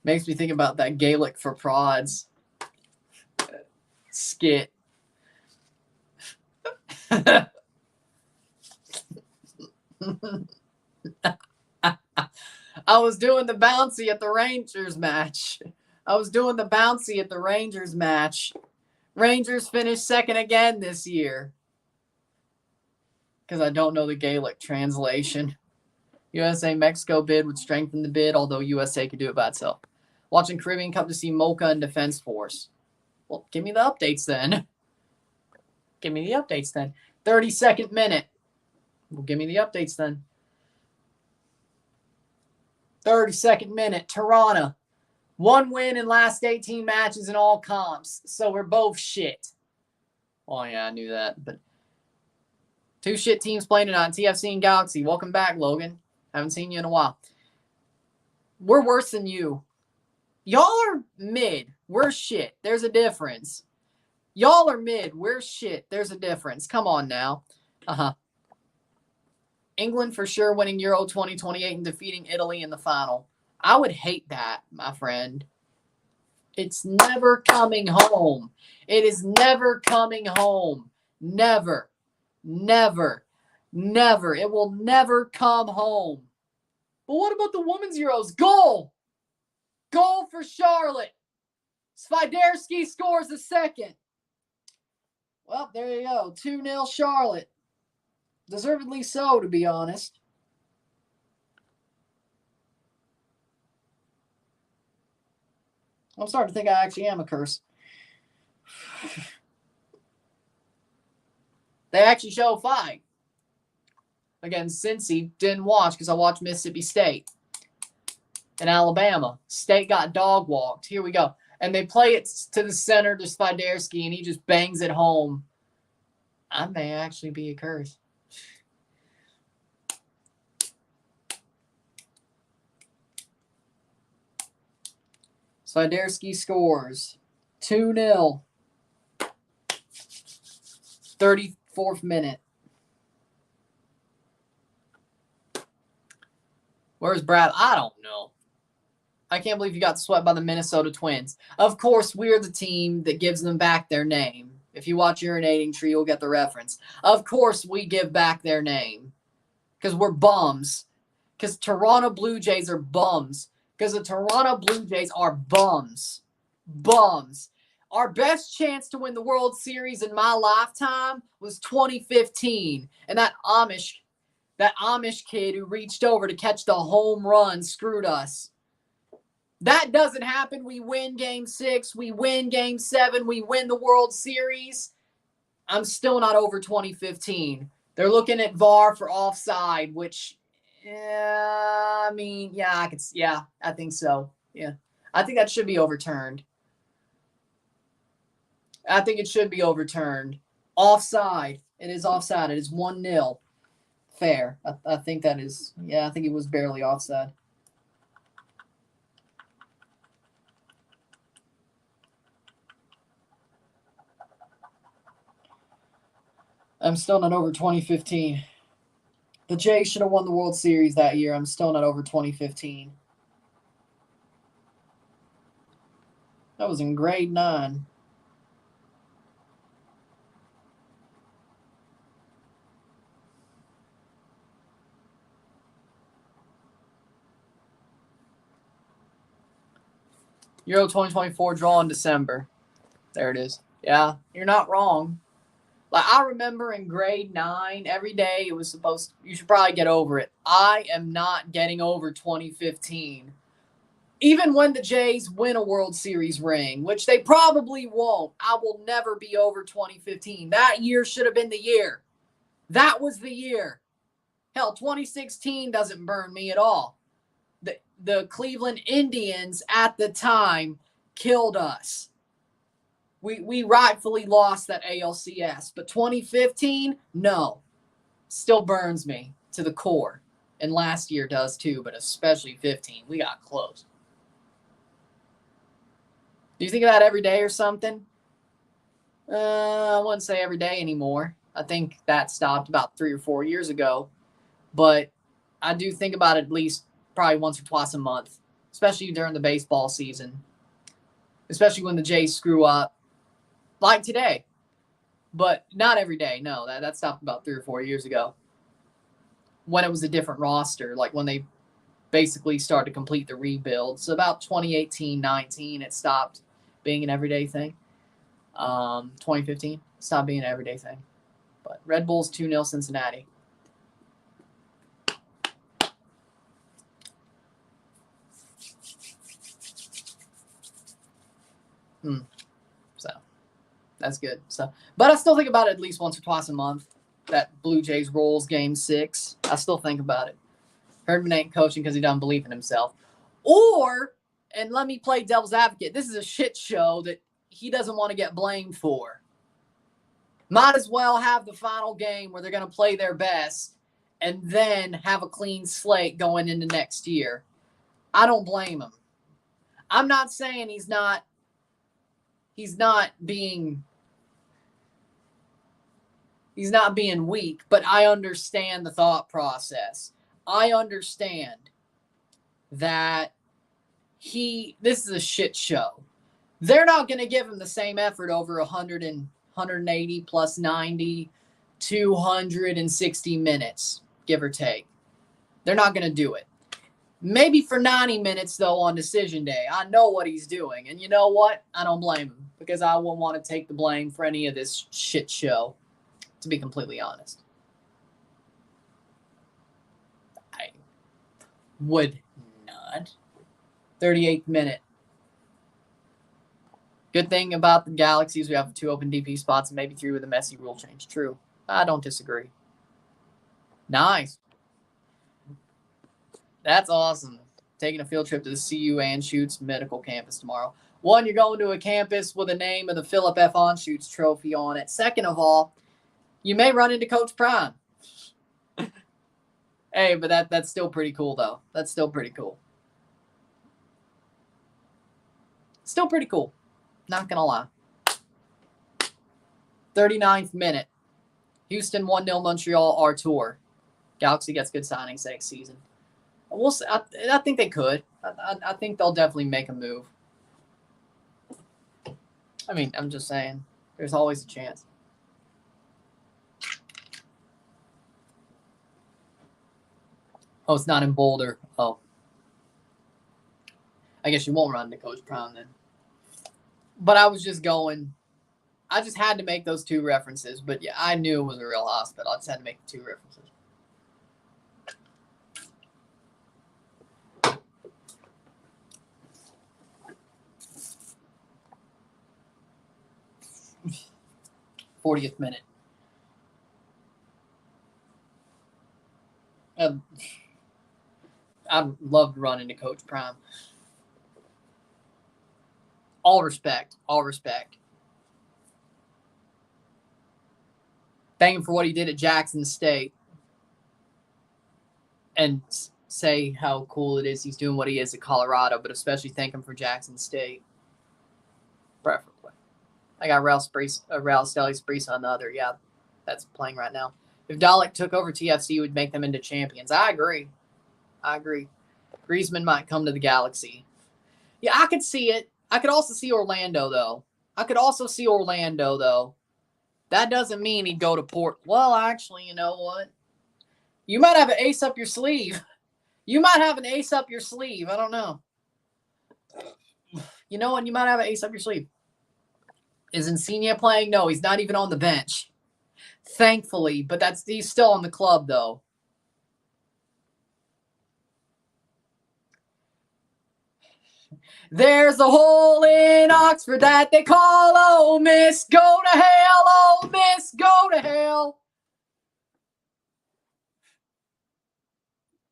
Makes me think about that Gaelic for Prods skit. I was doing the bouncy at the Rangers match. Rangers finished 2nd again this year. Because I don't know the Gaelic translation. USA-Mexico bid would strengthen the bid, although USA could do it by itself. Watching Caribbean Cup to see Mocha and Defense Force. Well, give me the updates then. 32nd minute. Well, give me the updates then. 32nd minute. Tirana. 1 win in last 18 matches in all comps. So we're both shit. Oh, yeah, I knew that. But 2 shit teams playing tonight. TFC and Galaxy. Welcome back, Logan. Haven't seen you in a while. We're worse than you. Y'all are mid. We're shit. There's a difference. Y'all are mid. We're shit. There's a difference. Come on now. England for sure winning Euro 2028 and defeating Italy in the final. I would hate that, my friend. It's never coming home. It is never coming home. Never. Never. Never. It will never come home. But what about the Women's Euros? Goal! Goal for Charlotte. Swiderski scores the 2nd. Well, there you go. 2-0 Charlotte. Deservedly so, to be honest. I'm starting to think I actually am a curse. They actually show a fight against Cincy. Didn't watch because I watched Mississippi State and Alabama. State got dog walked. Here we go. And they play it to the center to Swiderski, and he just bangs it home. I may actually be a curse. Swiderski scores 2-0. 34th minute. Where's Brad? I don't know. I can't believe you got swept by the Minnesota Twins. Of course, we're the team that gives them back their name. If you watch Urinating Tree, you'll get the reference. Of course, we give back their name. Because we're bums. Because Toronto Blue Jays are bums. Because the Toronto Blue Jays are bums. Bums. Our best chance to win the World Series in my lifetime was 2015. And that Amish kid who reached over to catch the home run screwed us. That doesn't happen. We win Game 6. We win Game 7. We win the World Series. I'm still not over 2015. They're looking at VAR for offside, which, I think so. Yeah. I think that should be overturned. I think it should be overturned. Offside. It is offside. It is 1-0. Fair. I think that is, I think it was barely offside. I'm still not over 2015. The Jays should have won the World Series that year. I'm still not over 2015. That was in grade 9. Euro 2024 draw in December. There it is. Yeah, you're not wrong. Like, I remember in grade 9, every day it was you should probably get over it. I am not getting over 2015. Even when the Jays win a World Series ring, which they probably won't, I will never be over 2015. That year should have been the year. That was the year. Hell, 2016 doesn't burn me at all. The Cleveland Indians at the time killed us. We rightfully lost that ALCS, but 2015, no. Still burns me to the core. And last year does too, but especially 15. We got close. Do you think of that every day or something? I wouldn't say every day anymore. I think that stopped about 3 or 4 years ago. But I do think about it at least probably once or twice a month, especially during the baseball season, especially when the Jays screw up. Like today, but not every day. No, that stopped about 3 or 4 years ago when it was a different roster, like when they basically started to complete the rebuild. So about 2018-19, it stopped being an everyday thing. 2015, stopped being an everyday thing. But Red Bulls 2-0 Cincinnati. So that's good. So, but I still think about it at least once or twice a month. That Blue Jays Royals Game 6. I still think about it. Herdman ain't coaching because he doesn't believe in himself. Or, and let me play devil's advocate, this is a shit show that he doesn't want to get blamed for. Might as well have the final game where they're going to play their best and then have a clean slate going into next year. I don't blame him. I'm not saying he's not being weak, but I understand the thought process. I understand that this is a shit show. They're not going to give him the same effort over 100 and 180 plus 90, 260 minutes, give or take. They're not going to do it. Maybe for 90 minutes, though, on decision day. I know what he's doing. And you know what? I don't blame him because I wouldn't want to take the blame for any of this shit show, to be completely honest. Would not. 38th minute. Good thing about the Galaxies, we have 2 open DP spots and maybe 3 with a messy rule change. True. I don't disagree. Nice. That's awesome. Taking a field trip to the CU Anschutz Medical Campus tomorrow. 1, you're going to a campus with the name of the Philip F. Anschutz Trophy on it. Second of all, you may run into Coach Prime. Hey, but that's still pretty cool, though. That's still pretty cool. Still pretty cool. Not going to lie. 39th minute. Houston 1-0 Montreal Artour. Galaxy gets good signings next season. We'll see. I think they could. I think they'll definitely make a move. I mean, I'm just saying. There's always a chance. Oh, it's not in Boulder. Oh. I guess you won't run into Coach Prime then. But I was just going. I just had to make those 2 references. But yeah, I knew it was a real hospital. I just had to make the 2 references. '40th minute. I'd love to run into Coach Prime. All respect. All respect. Thank him for what he did at Jackson State. And say how cool it is he's doing what he is at Colorado, but especially thank him for Jackson State. Preferably. I got Raul Stelly on the other. Yeah, that's playing right now. If Dalek took over TFC, it would make them into champions. I agree. Griezmann might come to the Galaxy. Yeah, I could see it. I could also see Orlando, though. That doesn't mean he'd go to Port. Well, actually, you know what? You might have an ace up your sleeve. I don't know. You know what? You might have an ace up your sleeve. Is Insigne playing? No, he's not even on the bench. Thankfully, but he's still on the club, though. There's a hole in Oxford that they call Ole Miss. Go to hell, Ole Miss, go to hell.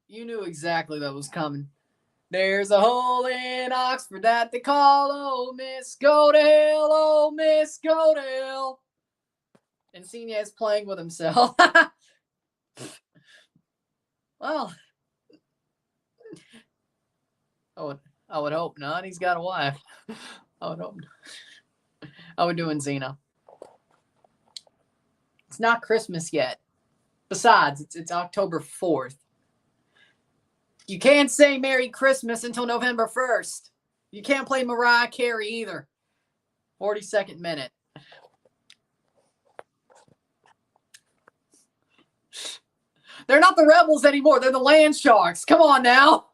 You knew exactly that was coming. There's a hole in Oxford that they call Ole Miss. Go to hell, Ole Miss, go to hell. Insigne is playing with himself. Well, I would hope not. He's got a wife. I would hope not. I would do Insigne. It's not Christmas yet. Besides, it's October 4th. You can't say Merry Christmas until November 1st. You can't play Mariah Carey either. 42nd minute. They're not the Rebels anymore. They're the Land Sharks. Come on now.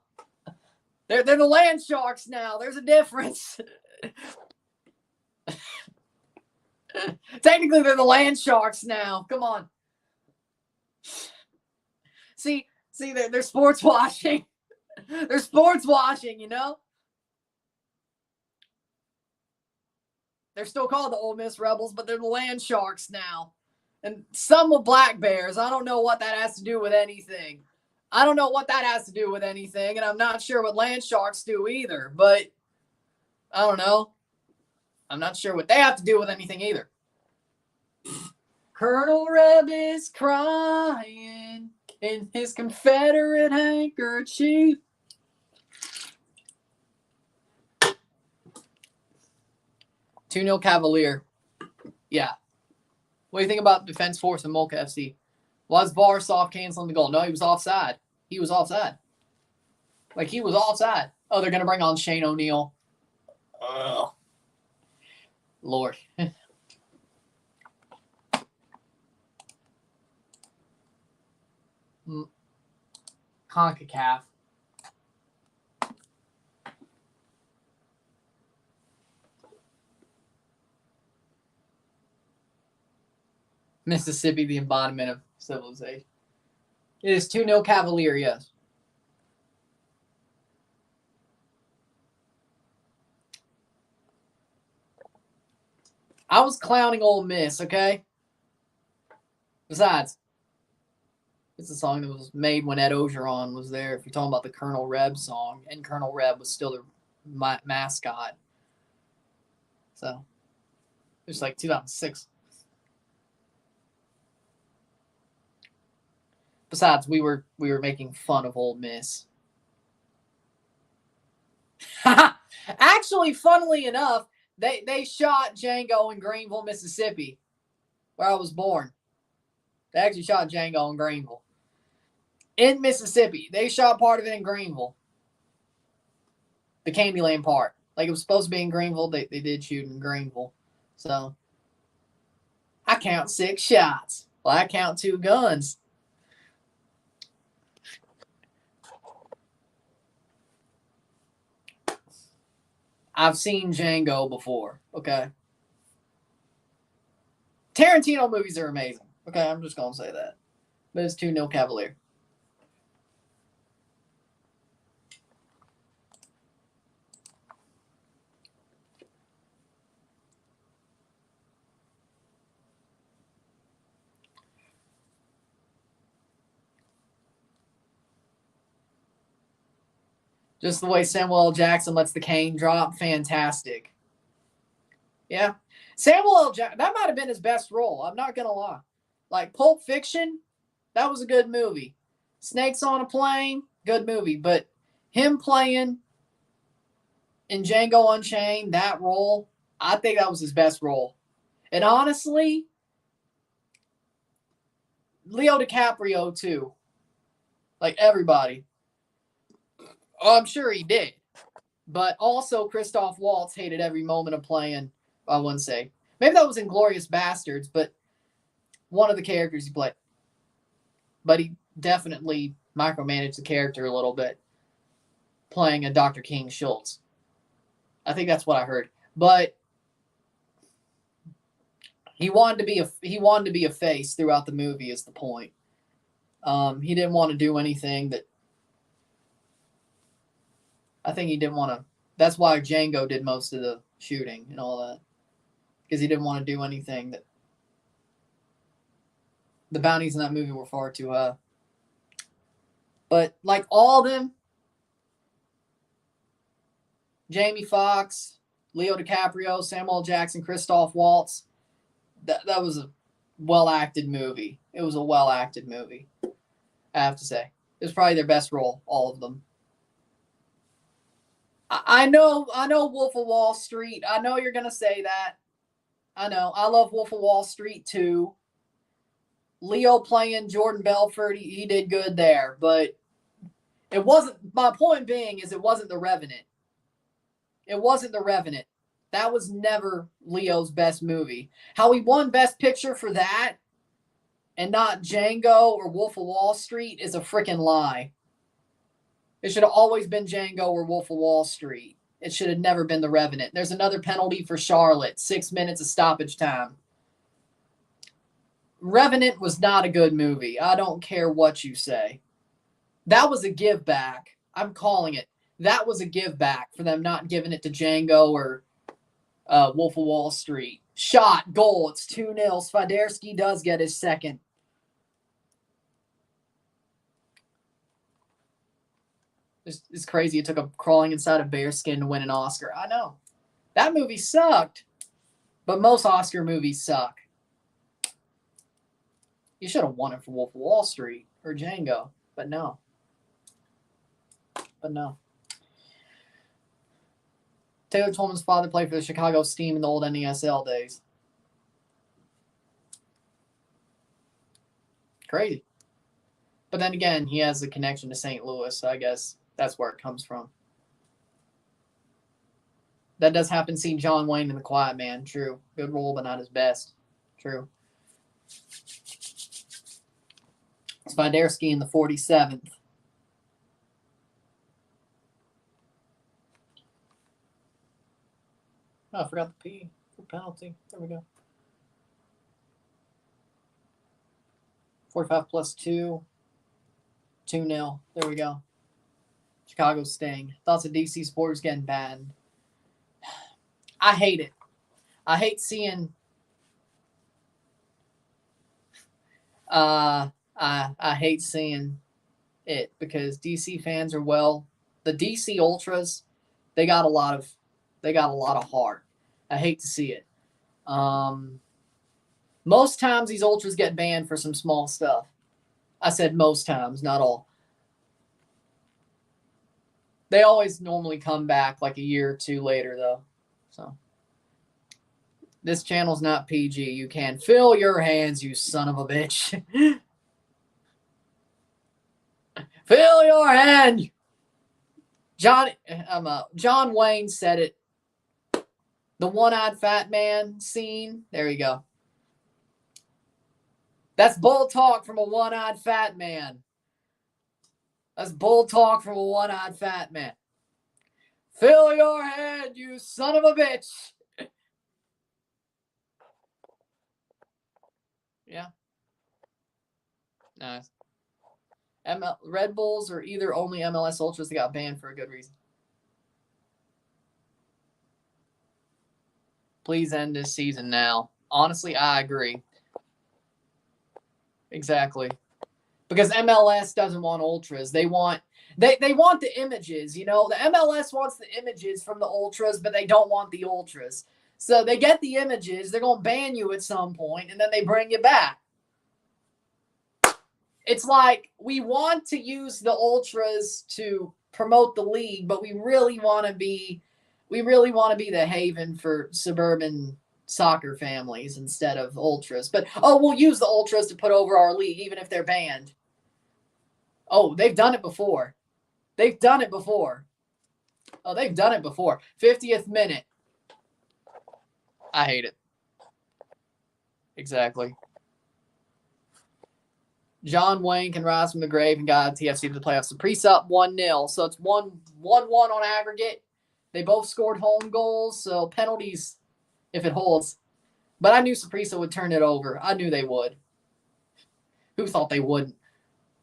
They're the Land Sharks now. There's a difference. Technically, they're the Land Sharks now. Come on. See, they're sports washing. They're sports washing, you know? They're still called the Ole Miss Rebels, but they're the Land Sharks now. And some with Black Bears. I don't know what that has to do with anything. And I'm not sure what Land Sharks do either. But, I don't know. I'm not sure what they have to do with anything either. Colonel Reb is crying in his Confederate handkerchief. Two-0 Cavalier. Yeah. What do you think about Defense Force and Molka FC? Was Varsov canceling the goal? No, he was offside. Like, he was offside. Oh, they're going to bring on Shane O'Neill. Oh, Lord. CONCACAF. Mississippi, the embodiment of civilization. It is 2-0 Cavalier, yes. I was clowning Ole Miss, okay? Besides, it's a song that was made when Ed Ogeron was there. If you're talking about the Colonel Reb song, and Colonel Reb was still their mascot. So, it was like 2006. Besides, we were making fun of Ole Miss. Actually, funnily enough, they shot Django in Greenville, Mississippi, where I was born. They actually shot Django in Greenville. In Mississippi. They shot part of it in Greenville. The Candyland part. Like, it was supposed to be in Greenville. They did shoot in Greenville. So, I count 6 shots. Well, I count 2 guns. I've seen Django before, okay? Tarantino movies are amazing. Okay, I'm just going to say that. But it's 2-0 Cavalier. Just the way Samuel L. Jackson lets the cane drop, fantastic. Yeah. Samuel L. Jackson, that might have been his best role. I'm not going to lie. Like, Pulp Fiction, that was a good movie. Snakes on a Plane, good movie. But him playing in Django Unchained, that role, I think that was his best role. And honestly, Leo DiCaprio, too. Like, everybody. Oh, I'm sure he did. But also, Christoph Waltz hated every moment of playing, I wouldn't say. Maybe that was Inglourious Bastards, but one of the characters he played. But he definitely micromanaged the character a little bit, playing a Dr. King Schultz. I think that's what I heard. But he wanted to be a face throughout the movie, is the point. He didn't want to do anything that. I think he didn't want to. That's why Django did most of the shooting and all that. Because he didn't want to do anything that. The bounties in that movie were far too high. But, like, all of them, Jamie Foxx, Leo DiCaprio, Samuel L. Jackson, Christoph Waltz, that was a well-acted movie. It was a well-acted movie, I have to say. It was probably their best role, all of them. I know Wolf of Wall Street. I know you're going to say that. I know. I love Wolf of Wall Street, too. Leo playing Jordan Belfort, he did good there. But it wasn't, my point being is it wasn't The Revenant. It wasn't The Revenant. That was never Leo's best movie. How he won Best Picture for that and not Django or Wolf of Wall Street is a freaking lie. It should have always been Django or Wolf of Wall Street. It should have never been The Revenant. There's another penalty for Charlotte. 6 minutes of stoppage time. Revenant was not a good movie. I don't care what you say. That was a give back. I'm calling it. That was a give back for them not giving it to Django or Wolf of Wall Street. Shot, goal. It's 2-0. Swiderski does get his second. It's crazy. It took a crawling inside a bearskin to win an Oscar. I know. That movie sucked. But most Oscar movies suck. You should have won it for Wolf of Wall Street or Django. But no. Taylor Tolman's father played for the Chicago Steam in the old NESL days. Crazy. But then again, he has a connection to St. Louis, so I guess that's where it comes from. That does happen to see John Wayne in The Quiet Man. True. Good role, but not his best. True. Swiderski in the 47th. Oh, I forgot the P for penalty. There we go. 45 plus 2. 2-0. There we go. Chicago Sting. Thoughts of DC sports getting banned. I hate it. I hate seeing I hate seeing it because DC fans are the DC Ultras, they got a lot of heart. I hate to see it. Most times these Ultras get banned for some small stuff. I said most times, not all. They always normally come back like a year or two later, though. So this channel's not PG. You can fill your hands, you son of a bitch. Fill your hand. John Wayne said it. The one-eyed fat man scene. There you go. That's bull talk from a one-eyed fat man. That's bull talk from a one-eyed fat man. Fill your hand, you son of a bitch. Yeah. Nice. Red Bulls are either only MLS Ultras that got banned for a good reason. Please end this season now. Honestly, I agree. Exactly. Because MLS doesn't want Ultras. They want the images, you know. The MLS wants the images from the Ultras, but they don't want the Ultras. So they get the images, they're going to ban you at some point, and then they bring you back. It's like we want to use the Ultras to promote the league, but we really want to be the haven for suburban soccer families instead of Ultras. But we'll use the Ultras to put over our league, even if they're banned. Oh, they've done it before. They've done it before. 50th minute. I hate it. Exactly. John Wayne can rise from the grave and guide TFC to the playoffs. The Priest up 1-0. So it's 1-1 on aggregate. They both scored home goals, so penalties if it holds. But I knew Saprissa would turn it over. I knew they would. Who thought they wouldn't?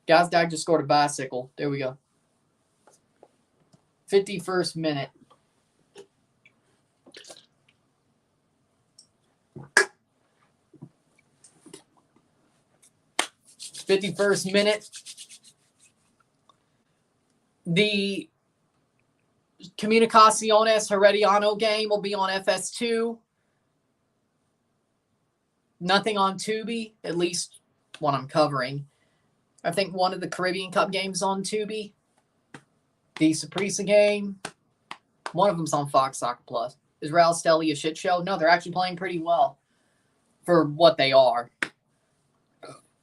Gazdag just scored a bicycle. There we go. 51st minute. The Comunicaciones Herediano game will be on FS2. Nothing on Tubi, at least what I'm covering. I think one of the Caribbean Cup games on Tubi. The Saprissa game. One of them's on Fox Soccer Plus. Is Real Steli a shit show? No, they're actually playing pretty well for what they are.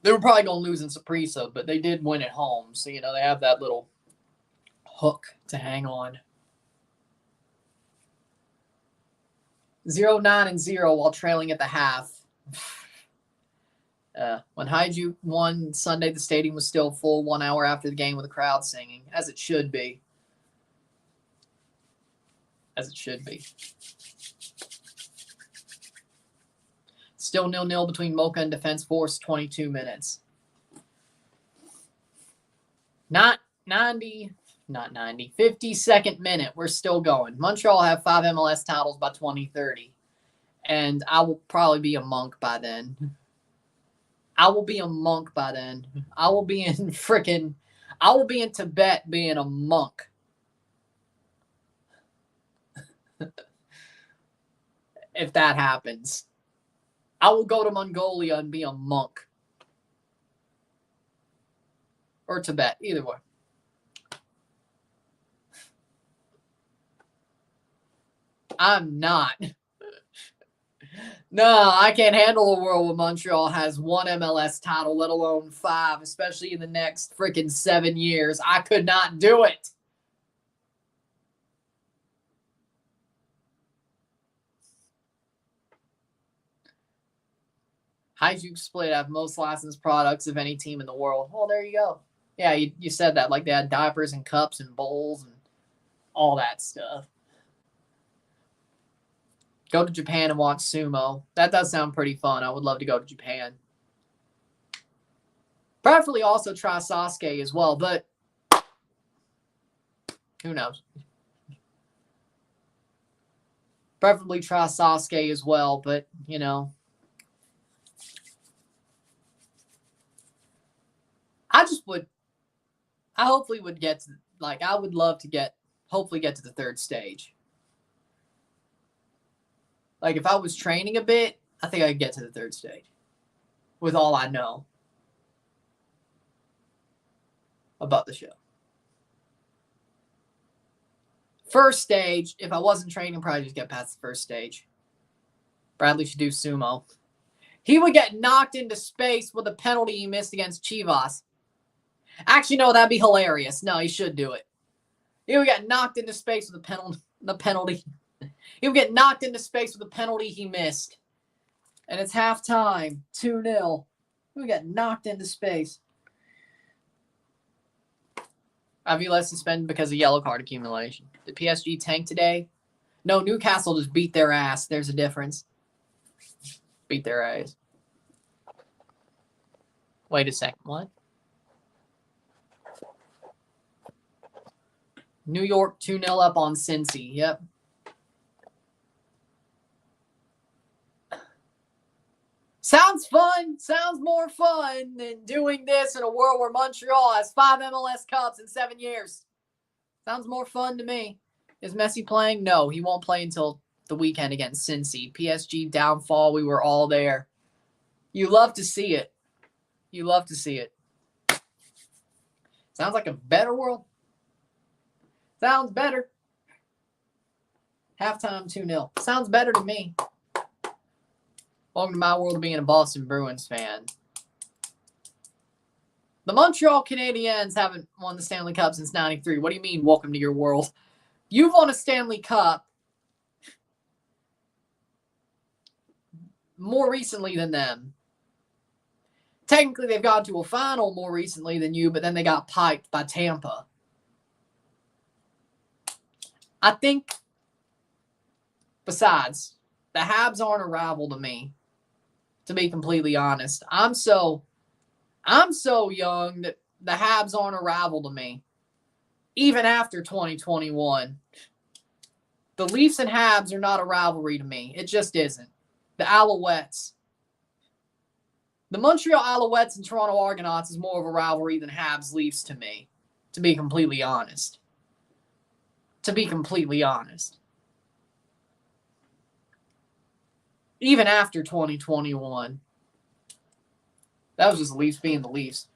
They were probably going to lose in Saprissa, but they did win at home. So, you know, they have that little hook to hang on. 0-9-0 while trailing at the half. When Hajduk won Sunday, the stadium was still full 1 hour after the game with the crowd singing, as it should be. As it should be. Still 0-0 between Mocha and Defense Force, 22 minutes. 52nd minute. We're still going. Montreal have 5 MLS titles by 2030. And I will probably be a monk by then. I will be in Tibet being a monk. If that happens. I will go to Mongolia and be a monk. Or Tibet, either way. I'm not. No, I can't handle a world where Montreal has 1 MLS title, let alone 5, especially in the next freaking 7 years. I could not do it. Hajduk Split have most licensed products of any team in the world. Well, there you go. Yeah, you said that. Like they had diapers and cups and bowls and all that stuff. Go to Japan and watch sumo. That does sound pretty fun. I would love to go to Japan. Preferably also try Sasuke as well, but who knows? Preferably try Sasuke as well, but, you know. hopefully would get to, like, I would love to hopefully get to the third stage. Like, if I was training a bit, I think I could get to the third stage with all I know about the show. First stage, if I wasn't training, probably just get past the first stage. Bradley should do sumo. He would get knocked into space with a penalty he missed against Chivas. Actually, no, that'd be hilarious. No, he should do it. He would get knocked into space with the penalty. He would get knocked into space with a penalty he missed. And it's halftime, 2-0. He would get knocked into space. Avila suspended because of yellow card accumulation. Did PSG tank today? No, Newcastle just beat their ass. There's a difference. Beat their ass. Wait a second. What? New York 2-0 up on Cincy. Yep. Sounds fun. Sounds more fun than doing this in a world where Montreal has 5 MLS Cups in 7 years. Sounds more fun to me. Is Messi playing? No, he won't play until the weekend against Cincy. PSG downfall. We were all there. You love to see it. You love to see it. Sounds like a better world. Sounds better. Halftime 2-0. Sounds better to me. Welcome to my world of being a Boston Bruins fan. The Montreal Canadiens haven't won the Stanley Cup since '93. What do you mean, welcome to your world? You've won a Stanley Cup more recently than them. Technically, they've gone to a final more recently than you, but then they got piped by Tampa. I think, besides, the Habs aren't a rival to me, to be completely honest. I'm so young that the Habs aren't a rival to me. Even after 2021. The Leafs and Habs are not a rivalry to me. It just isn't. The Alouettes. The Montreal Alouettes and Toronto Argonauts is more of a rivalry than Habs Leafs to me, to be completely honest. Even after 2021. That was just the Leafs being the Leafs.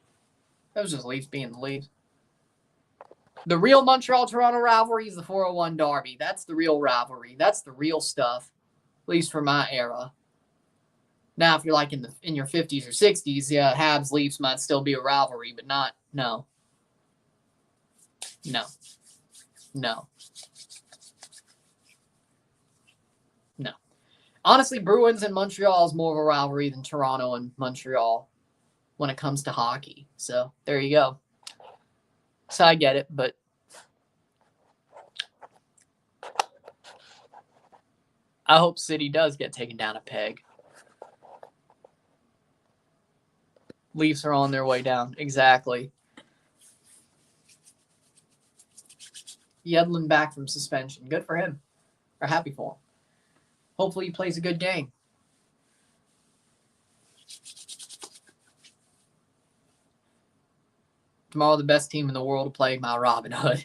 The real Montreal-Toronto rivalry is the 401 Derby. That's the real rivalry. That's the real stuff, at least for my era. Now, if you're like in your 50s or 60s, yeah, Habs-Leafs might still be a rivalry, but no. Honestly, Bruins and Montreal is more of a rivalry than Toronto and Montreal when it comes to hockey. So, there you go. So, I get it, but I hope City does get taken down a peg. Leafs are on their way down. Exactly. Yedlin back from suspension. Good for him. We're happy for him. Hopefully he plays a good game. Tomorrow the best team in the world to play my Robin Hood.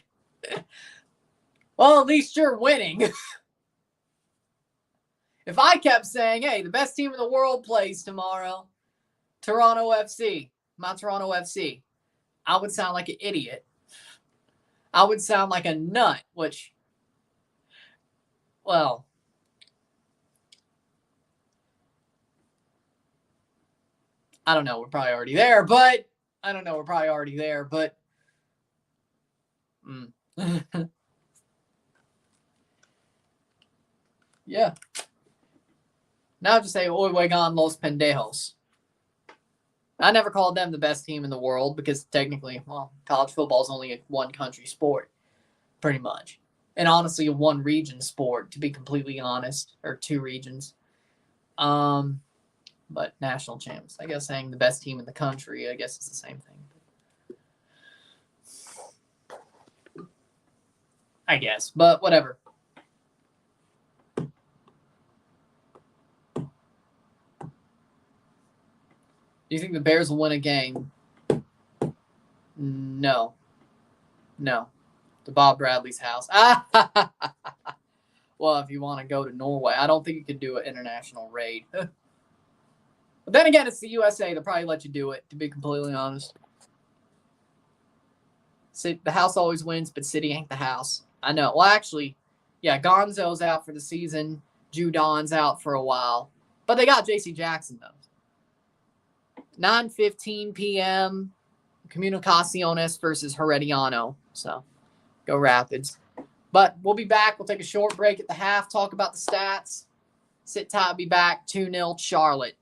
Well, at least you're winning. If I kept saying, hey, the best team in the world plays tomorrow, Toronto FC, my Toronto FC, I would sound like an idiot. I would sound like a nut, which, well, I don't know. We're probably already there, but yeah. Now just say, oigan los pendejos. I never called them the best team in the world because technically, well, college football is only a one country sport, pretty much. And honestly, a one region sport, to be completely honest, or two regions. But national champs, I guess saying the best team in the country, I guess it's the same thing. I guess, but whatever. Do you think the Bears will win a game? No. No. To Bob Bradley's house. Well, if you want to go to Norway, I don't think you could do an international raid. But then again, it's the USA. They'll probably let you do it, to be completely honest. The house always wins, but City ain't the house. I know. Well, actually, yeah, Gonzo's out for the season. Judon's out for a while. But they got J.C. Jackson, though. 9:15 p.m. Comunicaciones versus Herediano. So, go Rapids. But we'll be back. We'll take a short break at the half, talk about the stats. Sit tight, be back. 2-0 Charlotte.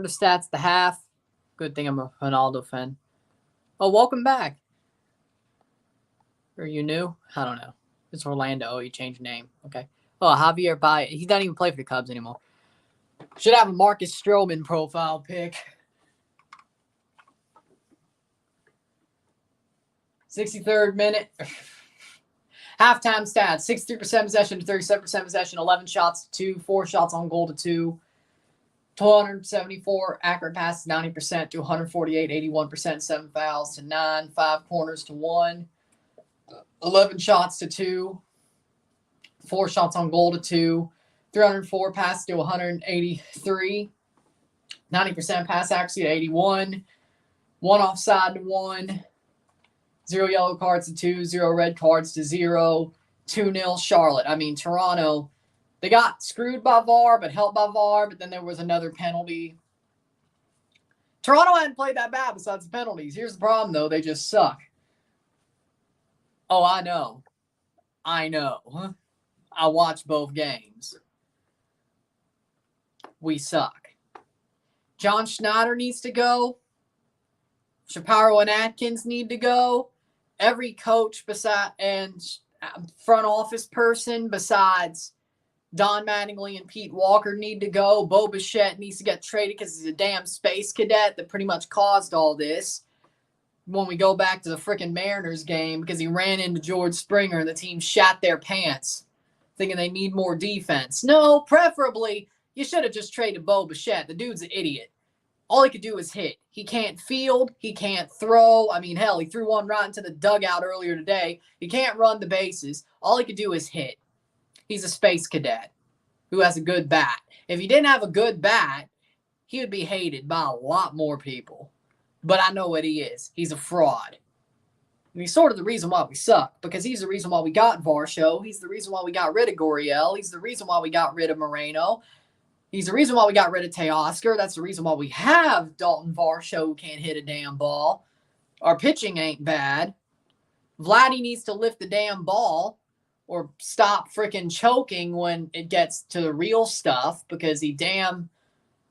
the stats, the half. Good thing I'm a Ronaldo fan. Oh, welcome back. Are you new? I don't know. It's Orlando. Oh, you changed your name. Okay. Oh, Javier Baez. He doesn't even play for the Cubs anymore. Should have a Marcus Stroman profile pick. 63rd minute. Halftime stats. 63% possession to 37% possession. 11 shots to 2. 4 shots on goal to 2. 274 accurate passes, 90% to 148, 81%, 7 fouls to 9, 5 corners to 1, 11 shots to 2, 4 shots on goal to 2, 304 passes to 183, 90% pass accuracy to 81, 1 offside to 1, 0 yellow cards to 2, 0 red cards to 0, 2-0 Charlotte. I mean, Toronto, they got screwed by VAR, but helped by VAR, but then there was another penalty. Toronto hadn't played that bad besides the penalties. Here's the problem, though. They just suck. Oh, I know. I watched both games. We suck. John Schneider needs to go. Shapiro and Atkins need to go. Every coach and front office person besides Don Mattingly and Pete Walker need to go. Bo Bichette needs to get traded because he's a damn space cadet that pretty much caused all this. When we go back to the frickin' Mariners game, because he ran into George Springer and the team shat their pants thinking they need more defense. No, preferably, you should have just traded Bo Bichette. The dude's an idiot. All he could do is hit. He can't field. He can't throw. I mean, hell, he threw one right into the dugout earlier today. He can't run the bases. All he could do is hit. He's a space cadet who has a good bat. If he didn't have a good bat, he would be hated by a lot more people. But I know what he is. He's a fraud. And he's sort of the reason why we suck, because he's the reason why we got Varsho. He's the reason why we got rid of Gurriel. He's the reason why we got rid of Moreno. He's the reason why we got rid of Teoscar. That's the reason why we have Dalton Varsho, who can't hit a damn ball. Our pitching ain't bad. Vladdy needs to lift the damn ball or stop freaking choking when it gets to the real stuff, because he damn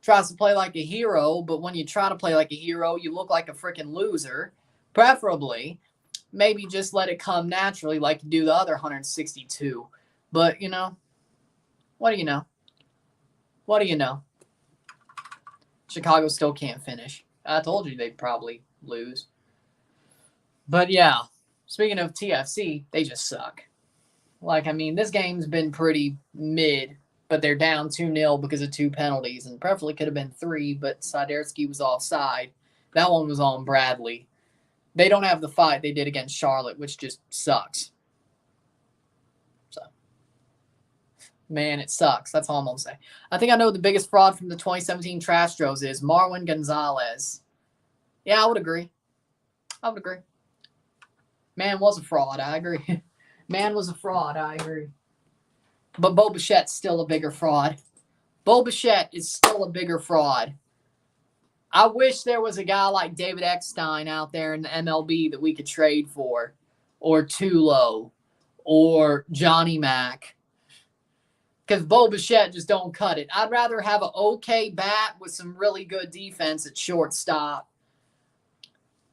tries to play like a hero, but when you try to play like a hero, you look like a freaking loser. Preferably, maybe just let it come naturally like you do the other 162. But, you know, what do you know? What do you know? Chicago still can't finish. I told you they'd probably lose. But yeah, speaking of TFC, they just suck. Like, I mean, this game's been pretty mid, but they're down 2-0 because of 2 penalties, and preferably could have been 3, but Siderski was offside. That one was on Bradley. They don't have the fight they did against Charlotte, which just sucks. So, man, it sucks. That's all I'm going to say. I think I know the biggest fraud from the 2017 Trastros is Marwin Gonzalez. Yeah, I would agree. Man was a fraud. I agree. Man was a fraud. I agree. But Bo Bichette's still a bigger fraud. Bo Bichette is still a bigger fraud. I wish there was a guy like David Eckstein out there in the MLB that we could trade for, or Tulo, or Johnny Mac. Because Bo Bichette just don't cut it. I'd rather have an okay bat with some really good defense at shortstop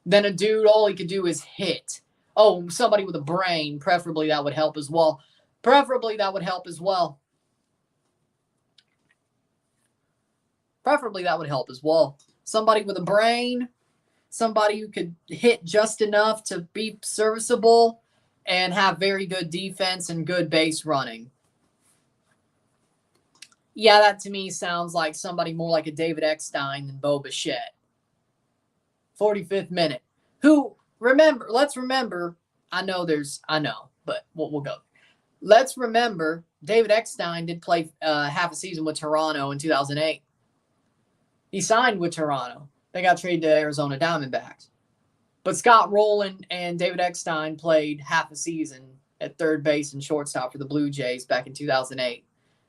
than a dude all he could do is hit. Oh, somebody with a brain, preferably that would help as well. Preferably that would help as well. Somebody with a brain, somebody who could hit just enough to be serviceable and have very good defense and good base running. Yeah, that to me sounds like somebody more like a David Eckstein than Bo Bichette. 45th minute. Let's remember, but we'll go. Let's remember, David Eckstein did play half a season with Toronto in 2008. He signed with Toronto. They got traded to Arizona Diamondbacks. But Scott Rowland and David Eckstein played half a season at third base and shortstop for the Blue Jays back in 2008.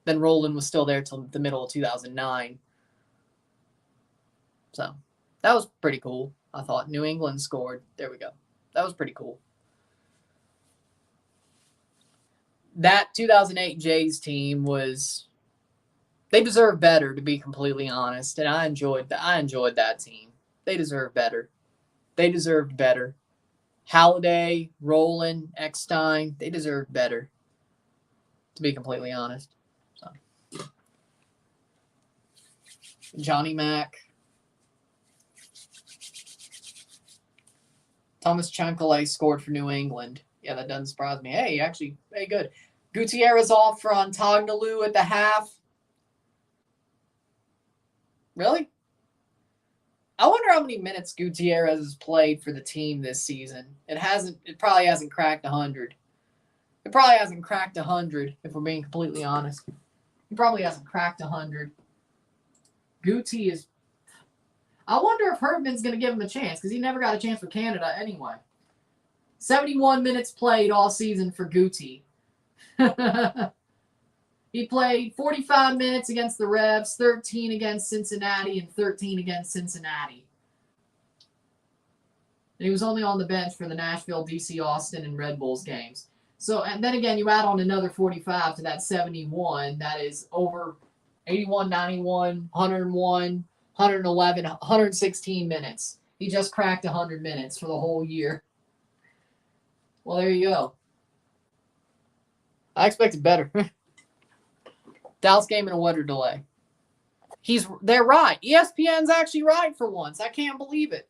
Then Rowland was still there till the middle of 2009. So, that was pretty cool. I thought New England scored. There we go. That was pretty cool. That 2008 Jays team was They deserve better, to be completely honest. And I enjoyed that team. They deserve better. They deserved better. Halliday, Rowland, Eckstein, they deserved better, to be completely honest. So. Johnny Mack. Thomas Chankale scored for New England. Yeah, that doesn't surprise me. Hey, actually, hey, good. Gutierrez off for Antognalu at the half. Really? I wonder how many minutes Gutierrez has played for the team this season. It probably hasn't cracked 100. It probably hasn't cracked 100, if we're being completely honest. He probably hasn't cracked 100. Guti is... I wonder if Herdman's going to give him a chance, because he never got a chance for Canada anyway. 71 minutes played all season for Guti. He played 45 minutes against the Revs, 13 against Cincinnati, and 13 against Cincinnati. And he was only on the bench for the Nashville, DC, Austin, and Red Bulls games. So, and then again, you add on another 45 to that 71. That is over 81, 91, 101, 111, 116 minutes. He just cracked 100 minutes for the whole year. Well, there you go. I expected better. Dallas game in a weather delay. They're right. ESPN's actually right for once. I can't believe it.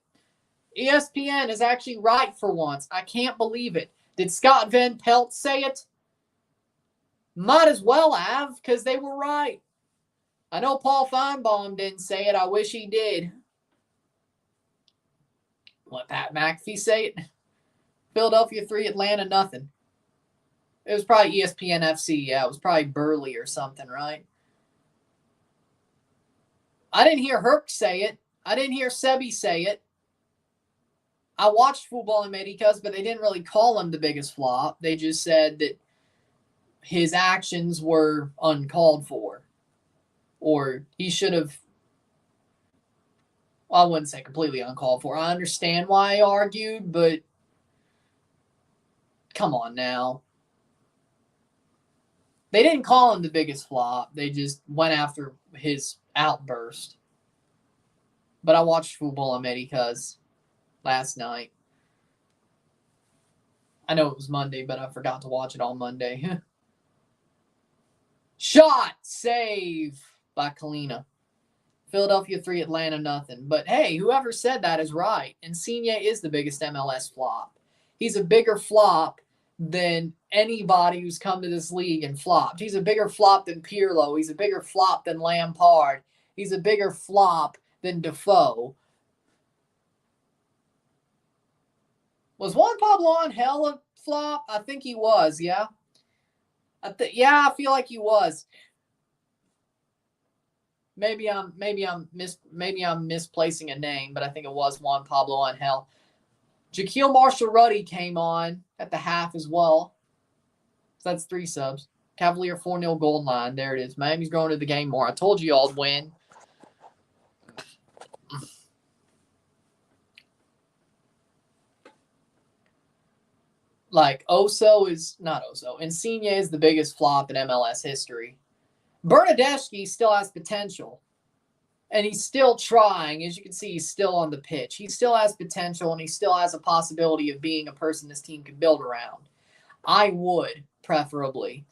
ESPN is actually right for once. I can't believe it. Did Scott Van Pelt say it? Might as well have, because they were right. I know Paul Feinbaum didn't say it. I wish he did. Let Pat McAfee say it. Philadelphia 3, Atlanta nothing. It was probably ESPN FC. Yeah, it was probably Burley or something, right? I didn't hear Herc say it. I didn't hear Sebi say it. I watched Football Americas, but they didn't really call him the biggest flop. They just said that his actions were uncalled for. Or he should have... Well, I wouldn't say completely uncalled for. I understand why he argued, but... Come on now. They didn't call him the biggest flop. They just went after his outburst. But I watched Football Americas last night. I know it was Monday, but I forgot to watch it on Monday. Shot! Save by Kalina. Philadelphia 3, Atlanta nothing. But hey, whoever said that is right. Insigne is the biggest MLS flop. He's a bigger flop than anybody who's come to this league and flopped. He's a bigger flop than Pirlo. He's a bigger flop than Lampard. He's a bigger flop than Defoe. Was Juan Pablo Angel a flop? I think he was, yeah. I feel like he was. Maybe I'm misplacing a name, but I think it was Juan Pablo Angel. Jaquil Marshall-Ruddy came on at the half as well. So that's 3 subs. Cavalier 4-0 goal line. There it is. Miami's going to the game more. I told you y'all would win. Like, Insigne is the biggest flop in MLS history. Bernadeschi still has potential. And he's still trying. As you can see, he's still on the pitch. He still has potential, and he still has a possibility of being a person this team could build around. I would, preferably.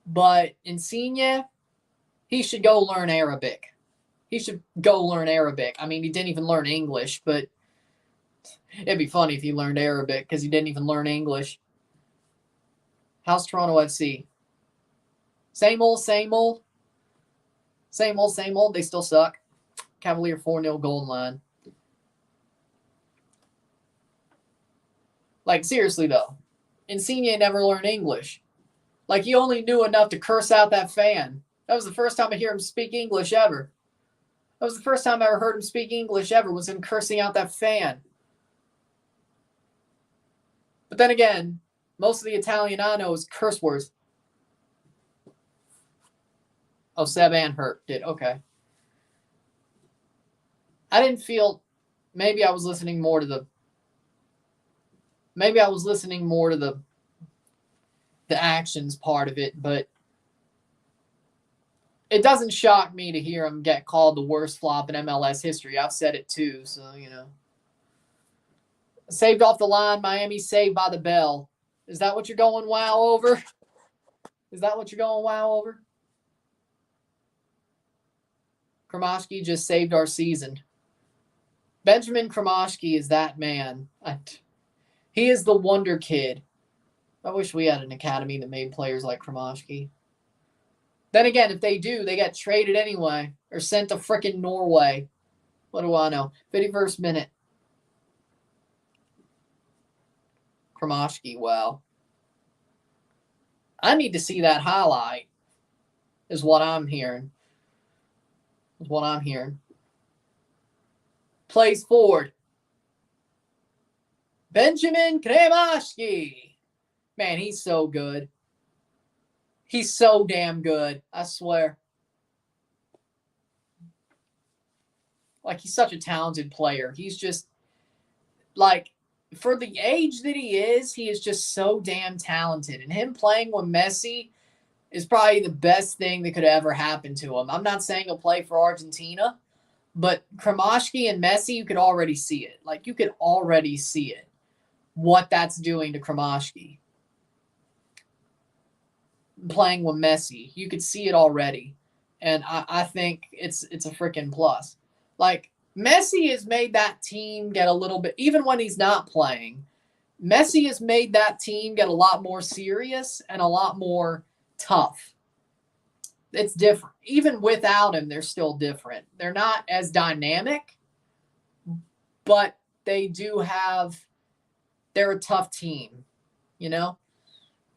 But Insigne, he should go learn Arabic. He should go learn Arabic. I mean, he didn't even learn English, but it'd be funny if he learned Arabic because he didn't even learn English. How's Toronto FC? Same old, same old. Same old, same old. They still suck. Cavalier 4-0 goal line. Like, seriously, though. Insigne never learned English. Like, he only knew enough to curse out that fan. That was the first time I hear him speak English ever. That was the first time I ever heard him speak English ever, was him cursing out that fan. But then again, most of the Italian I know is curse words. Oh, Seb and Hurt did. Okay. I didn't feel... Maybe I was listening more to the actions part of it, but it doesn't shock me to hear him get called the worst flop in MLS history. I've said it too, so, you know. Saved off the line, Miami saved by the bell. Is that what you're going wow over? Is that what you're going wow over? Kromashki just saved our season. Benjamin Kromashki is that man. He is the wonder kid. I wish we had an academy that made players like Kromashki. Then again, if they do, they get traded anyway or sent to frickin' Norway. What do I know? 51st minute. Kromashki, wow. I need to see that highlight, is what I'm hearing. Plays forward. Benjamin Kromashki. Man, he's so good. He's so damn good, I swear. Like, he's such a talented player. He's just, like, for the age that he is just so damn talented. And him playing with Messi is probably the best thing that could ever happen to him. I'm not saying he'll play for Argentina, but Kromashki and Messi, you could already see it. Like, you could already see it, what that's doing to Kromashki. Playing with Messi, you could see it already. And I think it's a freaking plus. Like, Messi has made that team get a little bit, even when he's not playing, Messi has made that team get a lot more serious and a lot more tough. It's different. Even without him, they're still different. They're not as dynamic, but they're a tough team, you know?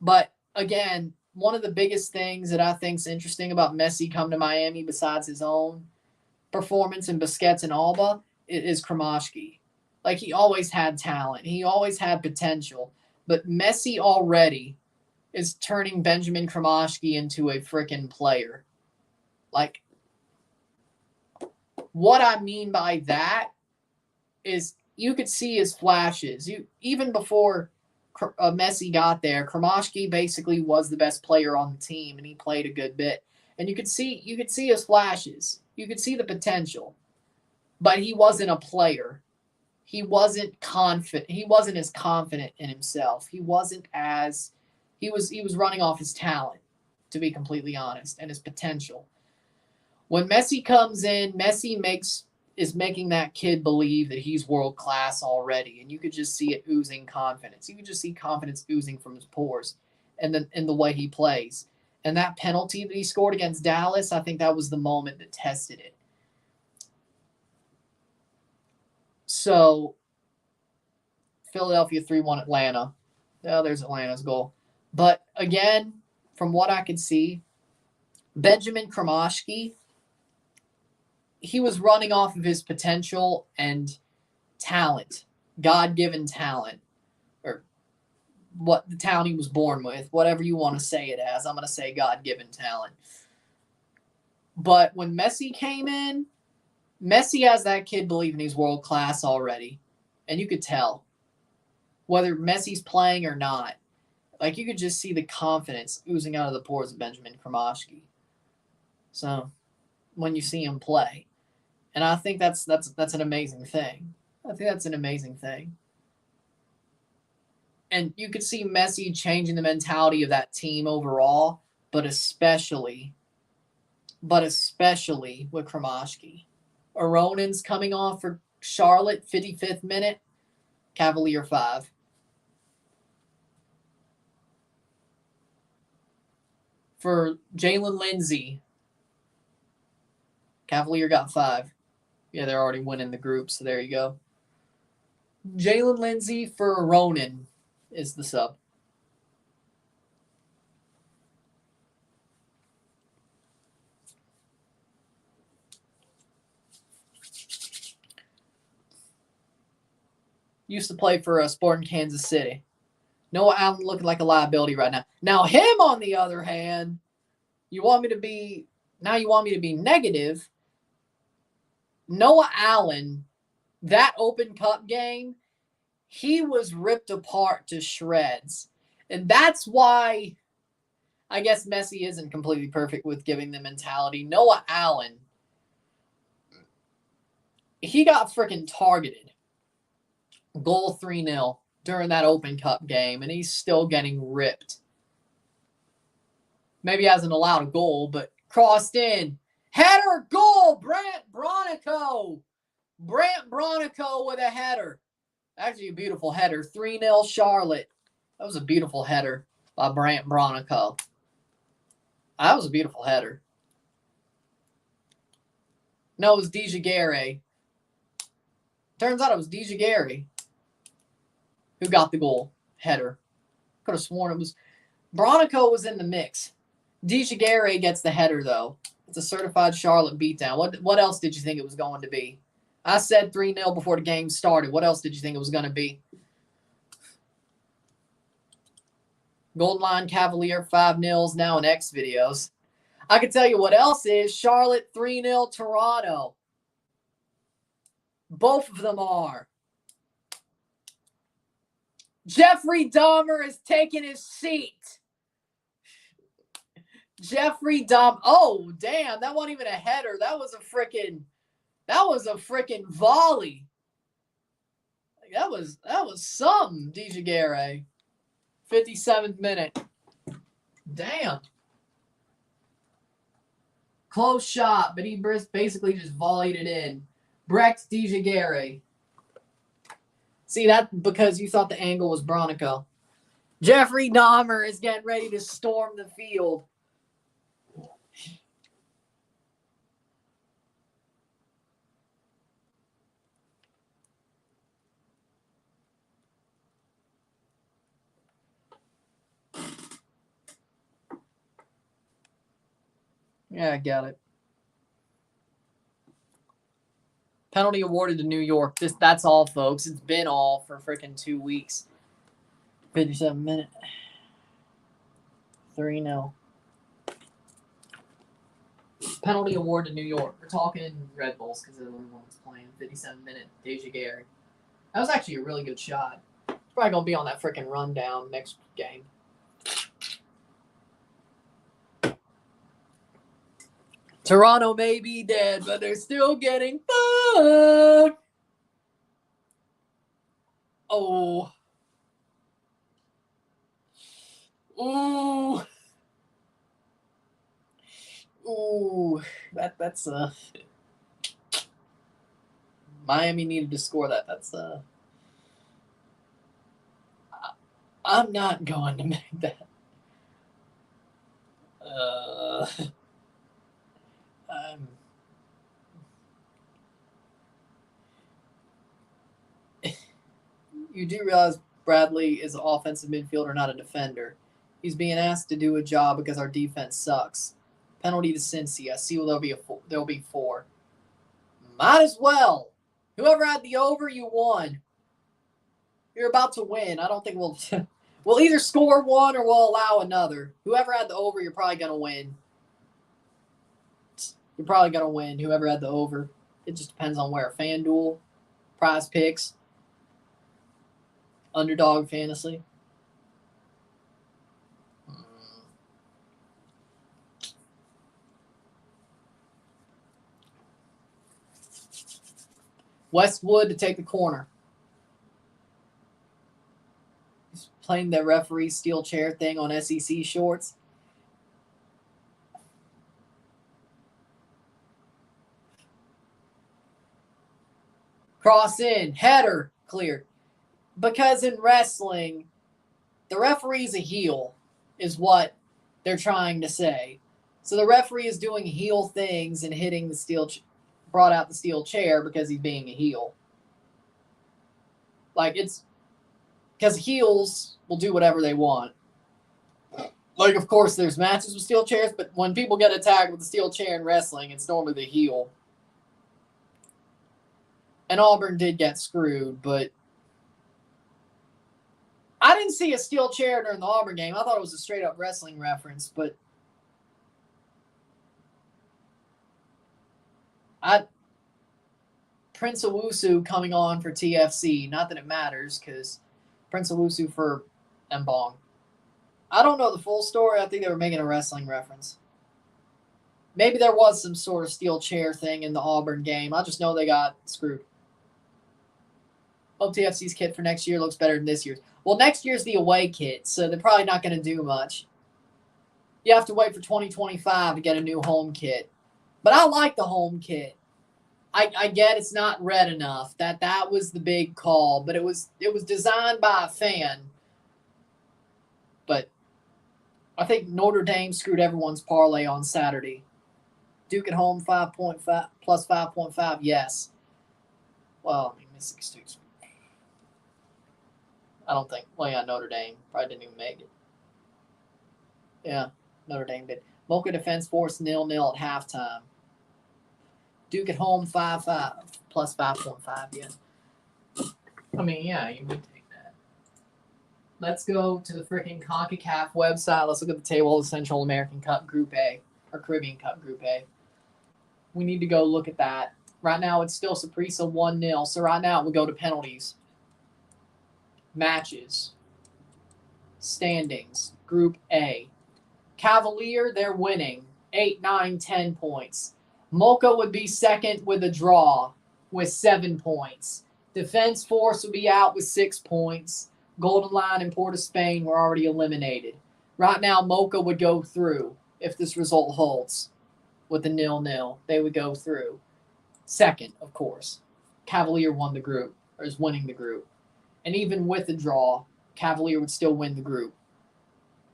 But again, one of the biggest things that I think is interesting about Messi coming to Miami, besides his own performance in Busquets and Alba, is Kromashki. Like, he always had talent. He always had potential. But Messi already is turning Benjamin Kromashki into a freaking player. Like, what I mean by that is you could see his flashes. Even before Messi got there, Kromashki basically was the best player on the team, and he played a good bit. And you could see his flashes. You could see the potential. But he wasn't a player. He wasn't confident. He wasn't as confident in himself. He was running off his talent, to be completely honest, and his potential. When Messi comes in, is making that kid believe that he's world class already, and you could just see it oozing confidence. You could just see confidence oozing from his pores, and then in the way he plays. And that penalty that he scored against Dallas, I think that was the moment that tested it. So, Philadelphia 3-1 Atlanta. Oh, there's Atlanta's goal. But again, from what I could see, Benjamin Kromashki, he was running off of his potential and talent, God-given talent, or what the talent he was born with, whatever you want to say it as. I'm going to say God-given talent. But when Messi came in, Messi has that kid believing he's world class already. And you could tell, whether Messi's playing or not. Like, you could just see the confidence oozing out of the pores of Benjamin Kromashki. So, when you see him play. And I think that's an amazing thing. I think that's an amazing thing. And you could see Messi changing the mentality of that team overall, but especially with Kromashki. Aronen's coming off for Charlotte, 55th minute, Cavalier 5. For Jalen Lindsay, Cavalier got 5. Yeah, they're already winning the group, so there you go. Jalen Lindsay for Aronen is the sub. Used to play for Sporting Kansas City. Noah Allen looking like a liability right now. Now him, on the other hand, you want me to be negative. Noah Allen, that Open Cup game, he was ripped apart to shreds. And that's why I guess Messi isn't completely perfect with giving the mentality. Noah Allen, he got freaking targeted. Goal 3-0 during that Open Cup game, and he's still getting ripped. Maybe he hasn't allowed a goal, but crossed in. Header, goal, Brandt Bronico. Brandt Bronico with a header. Actually, a beautiful header. 3-0 Charlotte. That was a beautiful header by Brandt Bronico. That was a beautiful header. No, it was DeJagere. Turns out it was DeJagere who got the goal. Header. Could have sworn it was. Bronico was in the mix. DeJagere gets the header, though. It's a certified Charlotte beatdown. What else did you think it was going to be? I said 3-0 before the game started. What else did you think it was going to be? Golden Line Cavalier 5-0 now in X videos. I can tell you what else is. Charlotte 3-0 Toronto. Both of them are. Jeffrey Dahmer is taking his seat. Jeffrey Dahmer. Oh, damn. That wasn't even a header. That was a freaking volley. That was something, DeJagere. 57th minute. Damn. Close shot, but he basically just volleyed it in. Brecht DeJagere. See, that because you thought the angle was Bronico. Jeffrey Dahmer is getting ready to storm the field. Yeah, I got it. Penalty awarded to New York. That's all, folks. It's been all for freaking 2 weeks. 57 minute. 3-0. Penalty award to New York. We're talking Red Bulls because they're the only ones playing. 57 minute. DeJagere. That was actually a really good shot. Probably going to be on that freaking rundown next game. Toronto may be dead, but they're still getting fucked. Oh. Ooh. Ooh. That's Miami needed to score that. That's I'm not going to make that. You do realize Bradley is an offensive midfielder, not a defender. He's being asked to do a job because our defense sucks. Penalty to Cincy. I see there'll be 4. Might as well. Whoever had the over, you won. You're about to win. I don't think we'll either score one or we'll allow another. Whoever had the over, you're probably going to win. You're probably going to win, whoever had the over. It just depends on where. FanDuel, Prize Picks, Underdog Fantasy. Westwood to take the corner. He's playing the referee steel chair thing on SEC shorts. Cross in. Header. Cleared. Because in wrestling, the referee's a heel, is what they're trying to say. So the referee is doing heel things and hitting the steel brought out the steel chair because he's being a heel. Like, it's because heels will do whatever they want. Like, of course, there's matches with steel chairs, but when people get attacked with the steel chair in wrestling, it's normally the heel. And Auburn did get screwed, but I didn't see a steel chair during the Auburn game. I thought it was a straight-up wrestling reference, but Prince Owusu coming on for TFC. Not that it matters, because Prince Owusu for Mbong. I don't know the full story. I think they were making a wrestling reference. Maybe there was some sort of steel chair thing in the Auburn game. I just know they got screwed. Hope TFC's kit for next year looks better than this year's. Well, next year's the away kit, so they're probably not going to do much. You have to wait for 2025 to get a new home kit. But I like the home kit. I get it's not red enough. That was the big call, but it was designed by a fan. But I think Notre Dame screwed everyone's parlay on Saturday. Duke at home 5.5 plus 5.5. Yes. Well, I mean, Mississippi. I don't think. Well, yeah, Notre Dame probably didn't even make it. Yeah, Notre Dame did. Mocha Defense Force 0-0 at halftime. Duke at home 5.5 plus 5.5. Yeah. I mean, yeah, you would take that. Let's go to the freaking CONCACAF website. Let's look at the table of the Central American Cup Group A or Caribbean Cup Group A. We need to go look at that. Right now, it's still Saprissa 1-0. So right now, we'll go to penalties. Matches. Standings. Group A. Cavalier, they're winning. 8, 9, 10 points. Mocha would be second with a draw with 7 points. Defense Force would be out with 6 points. Golden Lion and Port of Spain were already eliminated. Right now, Mocha would go through if this result holds with a 0-0. They would go through. Second, of course. Cavalier won the group, or is winning the group. And even with a draw, Cavalier would still win the group.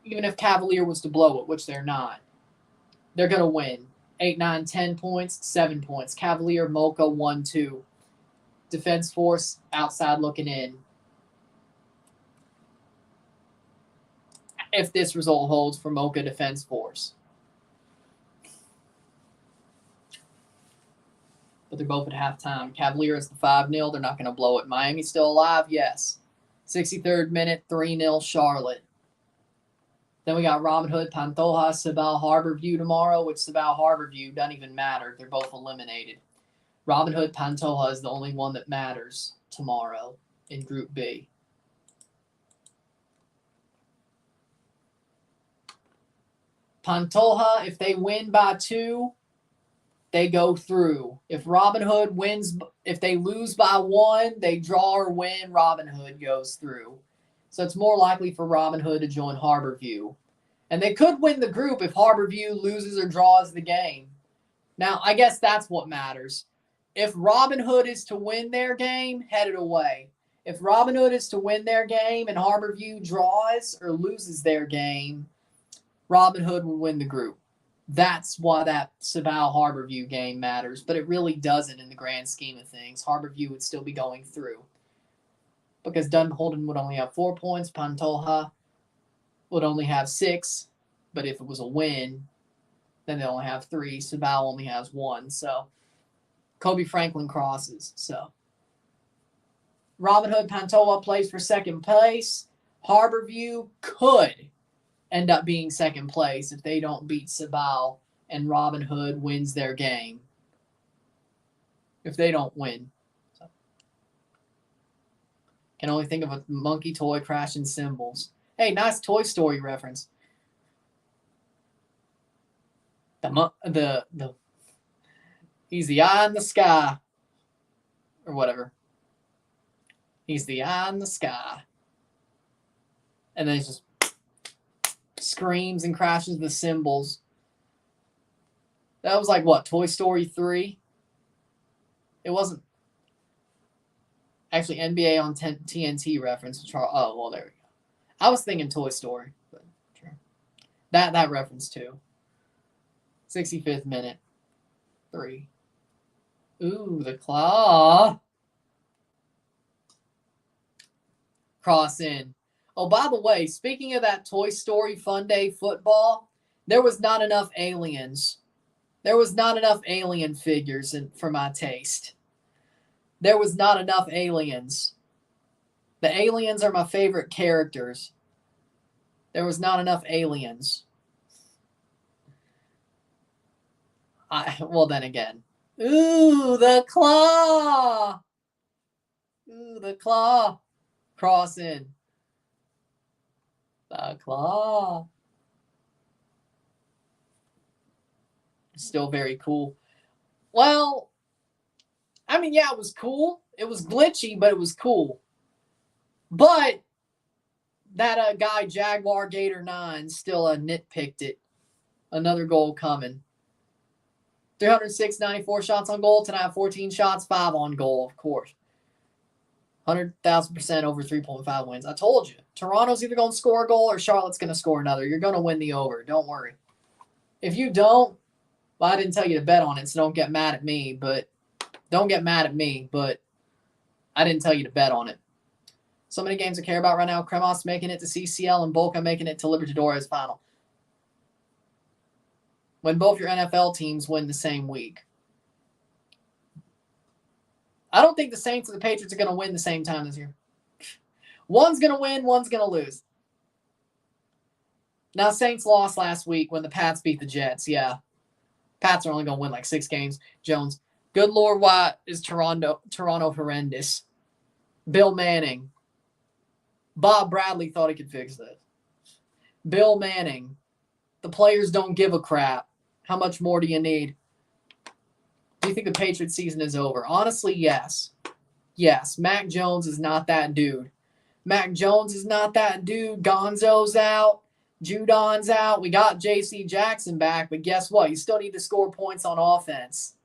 Even if Cavalier was to blow it, which they're not, they're going to win. 8, 9, 10 points, 7 points. Cavalier, Mocha, 1, 2. Defense Force, outside looking in. If this result holds for Mocha Defense Force. But they're both at halftime. Cavalier is the 5-0. They're not going to blow it. Miami still alive? Yes. 63rd minute, 3-0 Charlotte. Then we got Robin Hood, Pantoja, Sabal, Harborview tomorrow, which Sabal, Harborview doesn't even matter. They're both eliminated. Robin Hood, Pantoja is the only one that matters tomorrow in Group B. Pantoja, if they win by 2, they go through. If Robin Hood wins, if they lose by 1, they draw or win, Robin Hood goes through. So it's more likely for Robin Hood to join Harborview. And they could win the group if Harborview loses or draws the game. Now, I guess that's what matters. If Robin Hood is to win their game, head it away. If Robin Hood is to win their game and Harborview draws or loses their game, Robin Hood will win the group. That's why that Sabal Harborview game matters, but it really doesn't in the grand scheme of things. Harborview would still be going through. Because Dunholden would only have 4 points, Pantoja would only have 6, but if it was a win, then they only have 3. Sabal only has 1, so Kobe Franklin crosses. So Robin Hood, Pantoja plays for second place. Harborview could end up being second place if they don't beat Sabal and Robin Hood wins their game. If they don't win. So. Can only think of a monkey toy crashing cymbals. Hey, nice Toy Story reference. He's the eye in the sky. Or whatever. He's the eye in the sky. And then he just screams and crashes the cymbals. That was like, what, Toy Story 3? It wasn't. Actually, NBA on TNT reference. Oh, well, there we go. I was thinking Toy Story. But sure. That reference, too. 65th minute. 3. Ooh, the claw. Cross in. Oh, by the way, speaking of that Toy Story Fun Day football, there was not enough aliens. There was not enough alien figures for my taste. There was not enough aliens. The aliens are my favorite characters. There was not enough aliens. Well, then again. Ooh, the claw. Ooh, the claw. Cross in. The claw. Still very cool. Well, I mean, yeah, it was cool. It was glitchy, but it was cool. But that guy, Jaguar Gator 9, still nitpicked it. Another goal coming. 306, 94 shots on goal. Tonight, 14 shots, 5 on goal, of course. 100,000% over 3.5 wins. I told you. Toronto's either going to score a goal or Charlotte's going to score another. You're going to win the over. Don't worry. If you don't, well, I didn't tell you to bet on it, so don't get mad at me. But I didn't tell you to bet on it. So many games I care about right now. Cremos making it to CCL and Boca making it to Libertadores final. When both your NFL teams win the same week. I don't think the Saints and the Patriots are going to win the same time this year. One's going to win, one's going to lose. Now, Saints lost last week when the Pats beat the Jets. Yeah. Pats are only going to win like 6 games. Jones. Good Lord, why is Toronto horrendous? Bill Manning. Bob Bradley thought he could fix this. Bill Manning. The players don't give a crap. How much more do you need? Do you think the Patriots season is over? Honestly, yes. Yes, Mac Jones is not that dude. Mac Jones is not that dude. Gonzo's out. Judon's out. We got J.C. Jackson back, but guess what? You still need to score points on offense.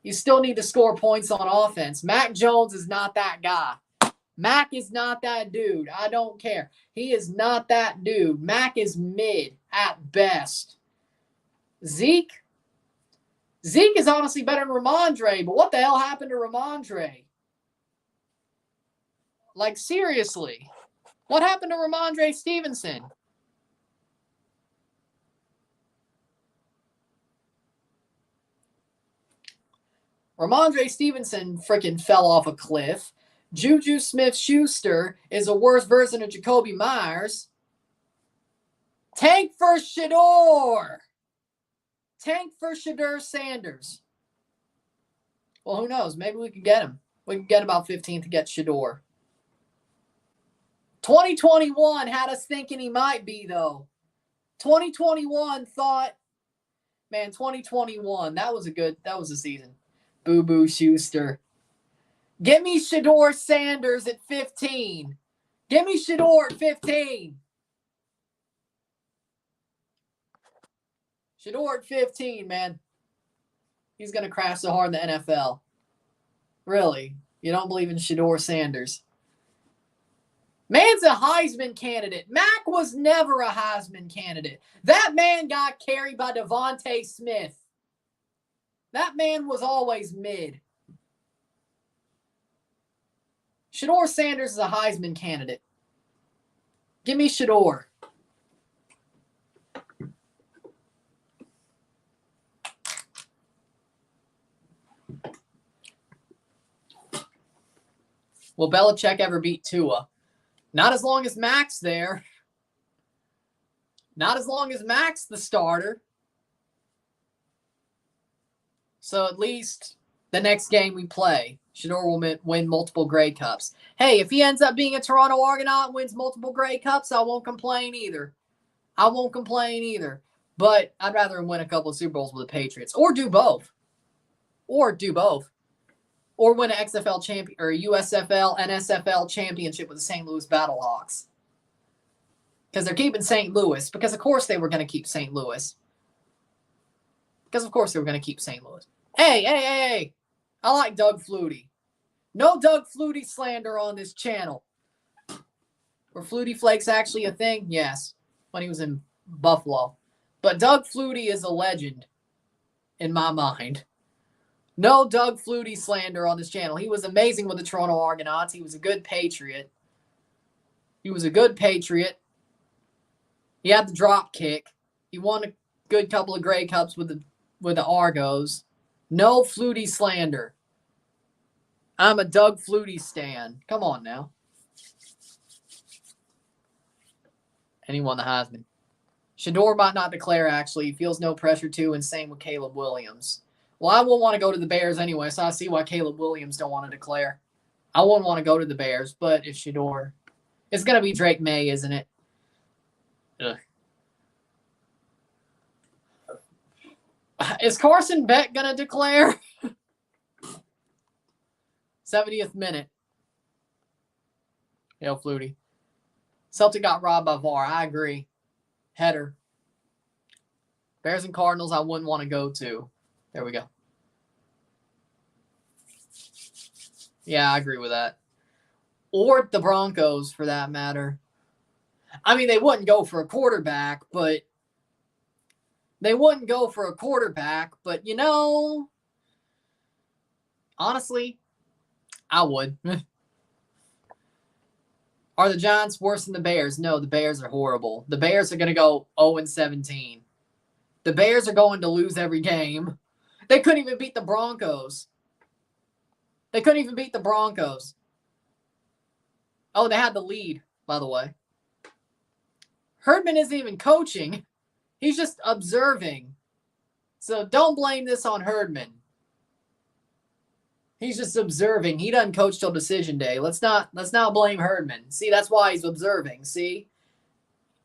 You still need to score points on offense. Mac Jones is not that guy. Mac is not that dude. I don't care. He is not that dude. Mac is mid at best. Zeke is honestly better than Ramondre, but what the hell happened to Ramondre? Like, seriously. What happened to Ramondre Stevenson? Ramondre Stevenson freaking fell off a cliff. Juju Smith-Schuster is a worse version of Jacoby Myers. Tank for Shedeur. Tank for Shedeur Sanders. Well, who knows? Maybe we could get him. We can get about 15 to get Shedeur. 2021 had us thinking he might be, though. 2021 thought, man, 2021, that was a season. Boo-boo Schuster. Give me Shedeur Sanders at 15. Give me Shedeur at 15. Shedeur at 15, man. He's going to crash so hard in the NFL. Really? You don't believe in Shedeur Sanders? Man's a Heisman candidate. Mac was never a Heisman candidate. That man got carried by Devontae Smith. That man was always mid. Shedeur Sanders is a Heisman candidate. Give me Shedeur. Will Belichick ever beat Tua? Not as long as Mac's there. Not as long as Mac's the starter. So at least the next game we play, Shedeur will win multiple Grey Cups. Hey, if he ends up being a Toronto Argonaut and wins multiple Grey Cups, I won't complain either. But I'd rather him win a couple of Super Bowls with the Patriots. Or do both. Or win an XFL champion or a USFL and SFL championship with the St. Louis Battlehawks. Because they're keeping St. Louis. Because, of course, they were going to keep St. Louis. Hey. I like Doug Flutie. No Doug Flutie slander on this channel. Were Flutie Flakes actually a thing? Yes. When he was in Buffalo. But Doug Flutie is a legend in my mind. No Doug Flutie slander on this channel. He was amazing with the Toronto Argonauts. He was a good Patriot. He had the drop kick. He won a good couple of Grey Cups with the Argos. No Flutie slander. I'm a Doug Flutie stan. Come on now. And he won the Heisman. Shedeur might not declare, actually. He feels no pressure to, and same with Caleb Williams. Well, I won't want to go to the Bears anyway, so I see why Caleb Williams don't want to declare. I wouldn't want to go to the Bears, but if Shedeur... It's going to be Drake May, isn't it? Ugh. Is Carson Beck going to declare? 70th minute. Hail Flutie. Celtic got robbed by VAR. I agree. Header. Bears and Cardinals I wouldn't want to go to. There we go. Yeah, I agree with that. Or the Broncos, for that matter. I mean, they wouldn't go for a quarterback, but you know, honestly, I would. Are the Giants worse than the Bears? No, the Bears are horrible. The Bears are going to go 0-17. The Bears are going to lose every game. They couldn't even beat the Broncos. Oh, they had the lead, by the way. Herdman isn't even coaching. He's just observing. So don't blame this on Herdman. He's just observing. He doesn't coach till decision day. Let's not blame Herdman. See, that's why he's observing. See?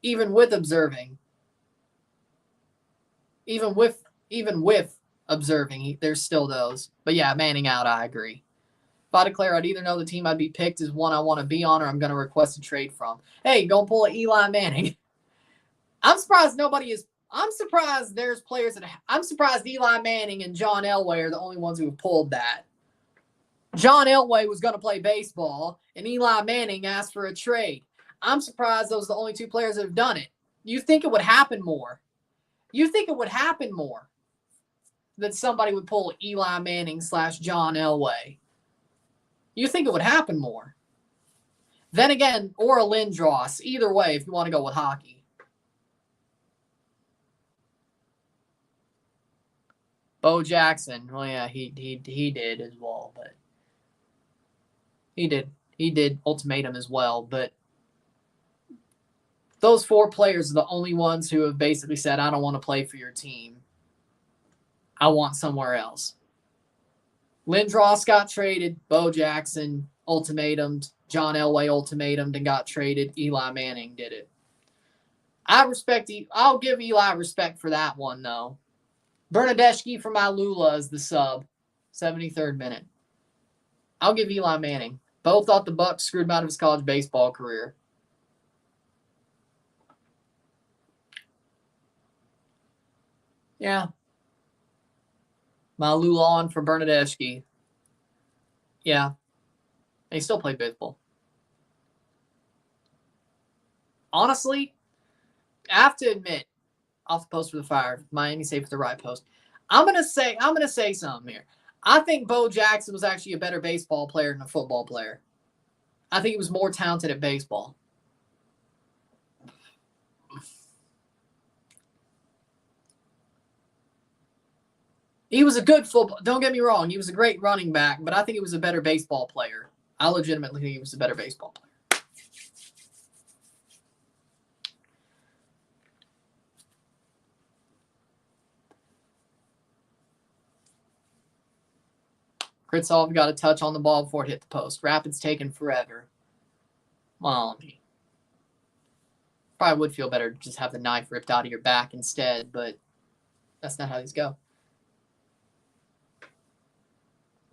Even with observing. Even with observing, there's still those. But yeah, Manning out, I agree. If I declare I'd either know the team I'd be picked is one I want to be on or I'm going to request a trade from. Hey, go pull an Eli Manning. I'm surprised there's players that... I'm surprised Eli Manning and John Elway are the only ones who have pulled that. John Elway was going to play baseball, and Eli Manning asked for a trade. I'm surprised those are the only two players that have done it. You think it would happen more. That somebody would pull Eli Manning / John Elway. You think it would happen more. Then again, or a Lindros. Either way, if you want to go with hockey. Bo Jackson. Well, yeah, he did as well, but he did ultimatum as well, but those four players are the only ones who have basically said, I don't want to play for your team. I want somewhere else. Lindros got traded. Bo Jackson ultimatumed. John Elway ultimatumed and got traded. Eli Manning did it. I'll give Eli respect for that one, though. Bernadeschi for my Lula is the sub. 73rd minute. I'll give Eli Manning. Both thought the Bucs screwed him out of his college baseball career. Yeah. Lula on for Bernadeschi. Yeah. And he still played baseball. Honestly, I have to admit, off the post for the Fire, Miami safe for the right post. I'm gonna say something here. I think Bo Jackson was actually a better baseball player than a football player. I think he was more talented at baseball. He was a good football. Don't get me wrong. He was a great running back, but I think he was a better baseball player. I legitimately think he was a better baseball player. Kritzov got a touch on the ball before it hit the post. Rapids taking forever. Well, probably would feel better to just have the knife ripped out of your back instead, but that's not how these go.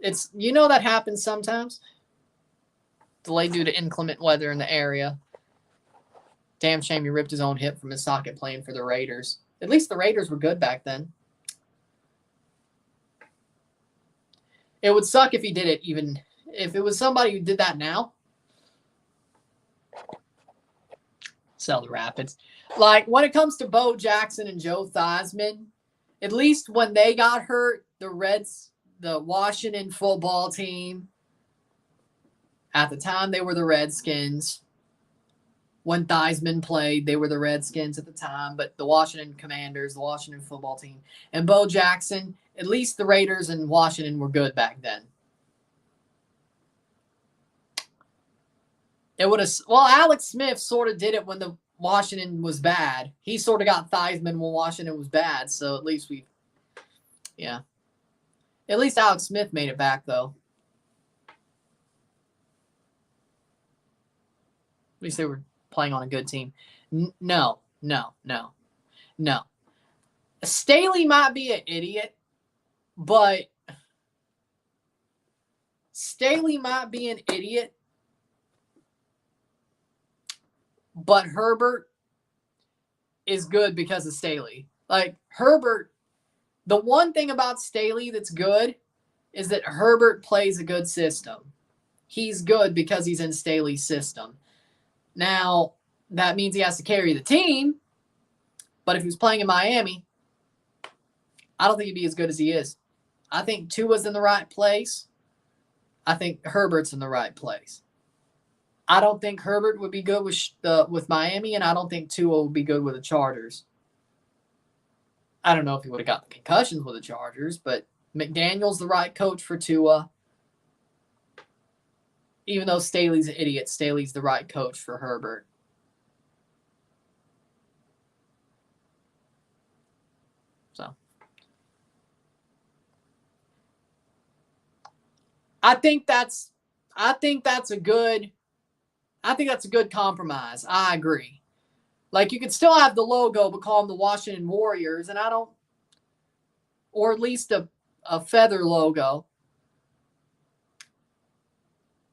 That happens sometimes. Delayed due to inclement weather in the area. Damn shame he ripped his own hip from his socket playing for the Raiders. At least the Raiders were good back then. It would suck if he did it even if it was somebody who did that now. Sell the Rapids. Like, when it comes to Bo Jackson and Joe Theismann, at least when they got hurt, the Washington football team, at the time they were the Redskins. When Theismann played, they were the Redskins at the time, but the Washington Commanders, the Washington football team. And Bo Jackson, at least the Raiders and Washington were good back then. Alex Smith sort of did it when the Washington was bad. He sort of got Theismann when Washington was bad, so at least At least Alex Smith made it back, though. At least they were playing on a good team. No. No. Staley might be an idiot, but Herbert is good because of Staley. Like, Herbert, the one thing about Staley that's good is that Herbert plays a good system. He's good because he's in Staley's system. Now, that means he has to carry the team, but if he was playing in Miami, I don't think he'd be as good as he is. I think Tua's in the right place. I think Herbert's in the right place. I don't think Herbert would be good with Miami, and I don't think Tua would be good with the Chargers. I don't know if he would have got the concussions with the Chargers, but McDaniel's the right coach for Tua. Even though Staley's an idiot, Staley's the right coach for Herbert. So I think that's a good compromise. I agree. Like, you could still have the logo, but call them the Washington Warriors, and or at least a feather logo.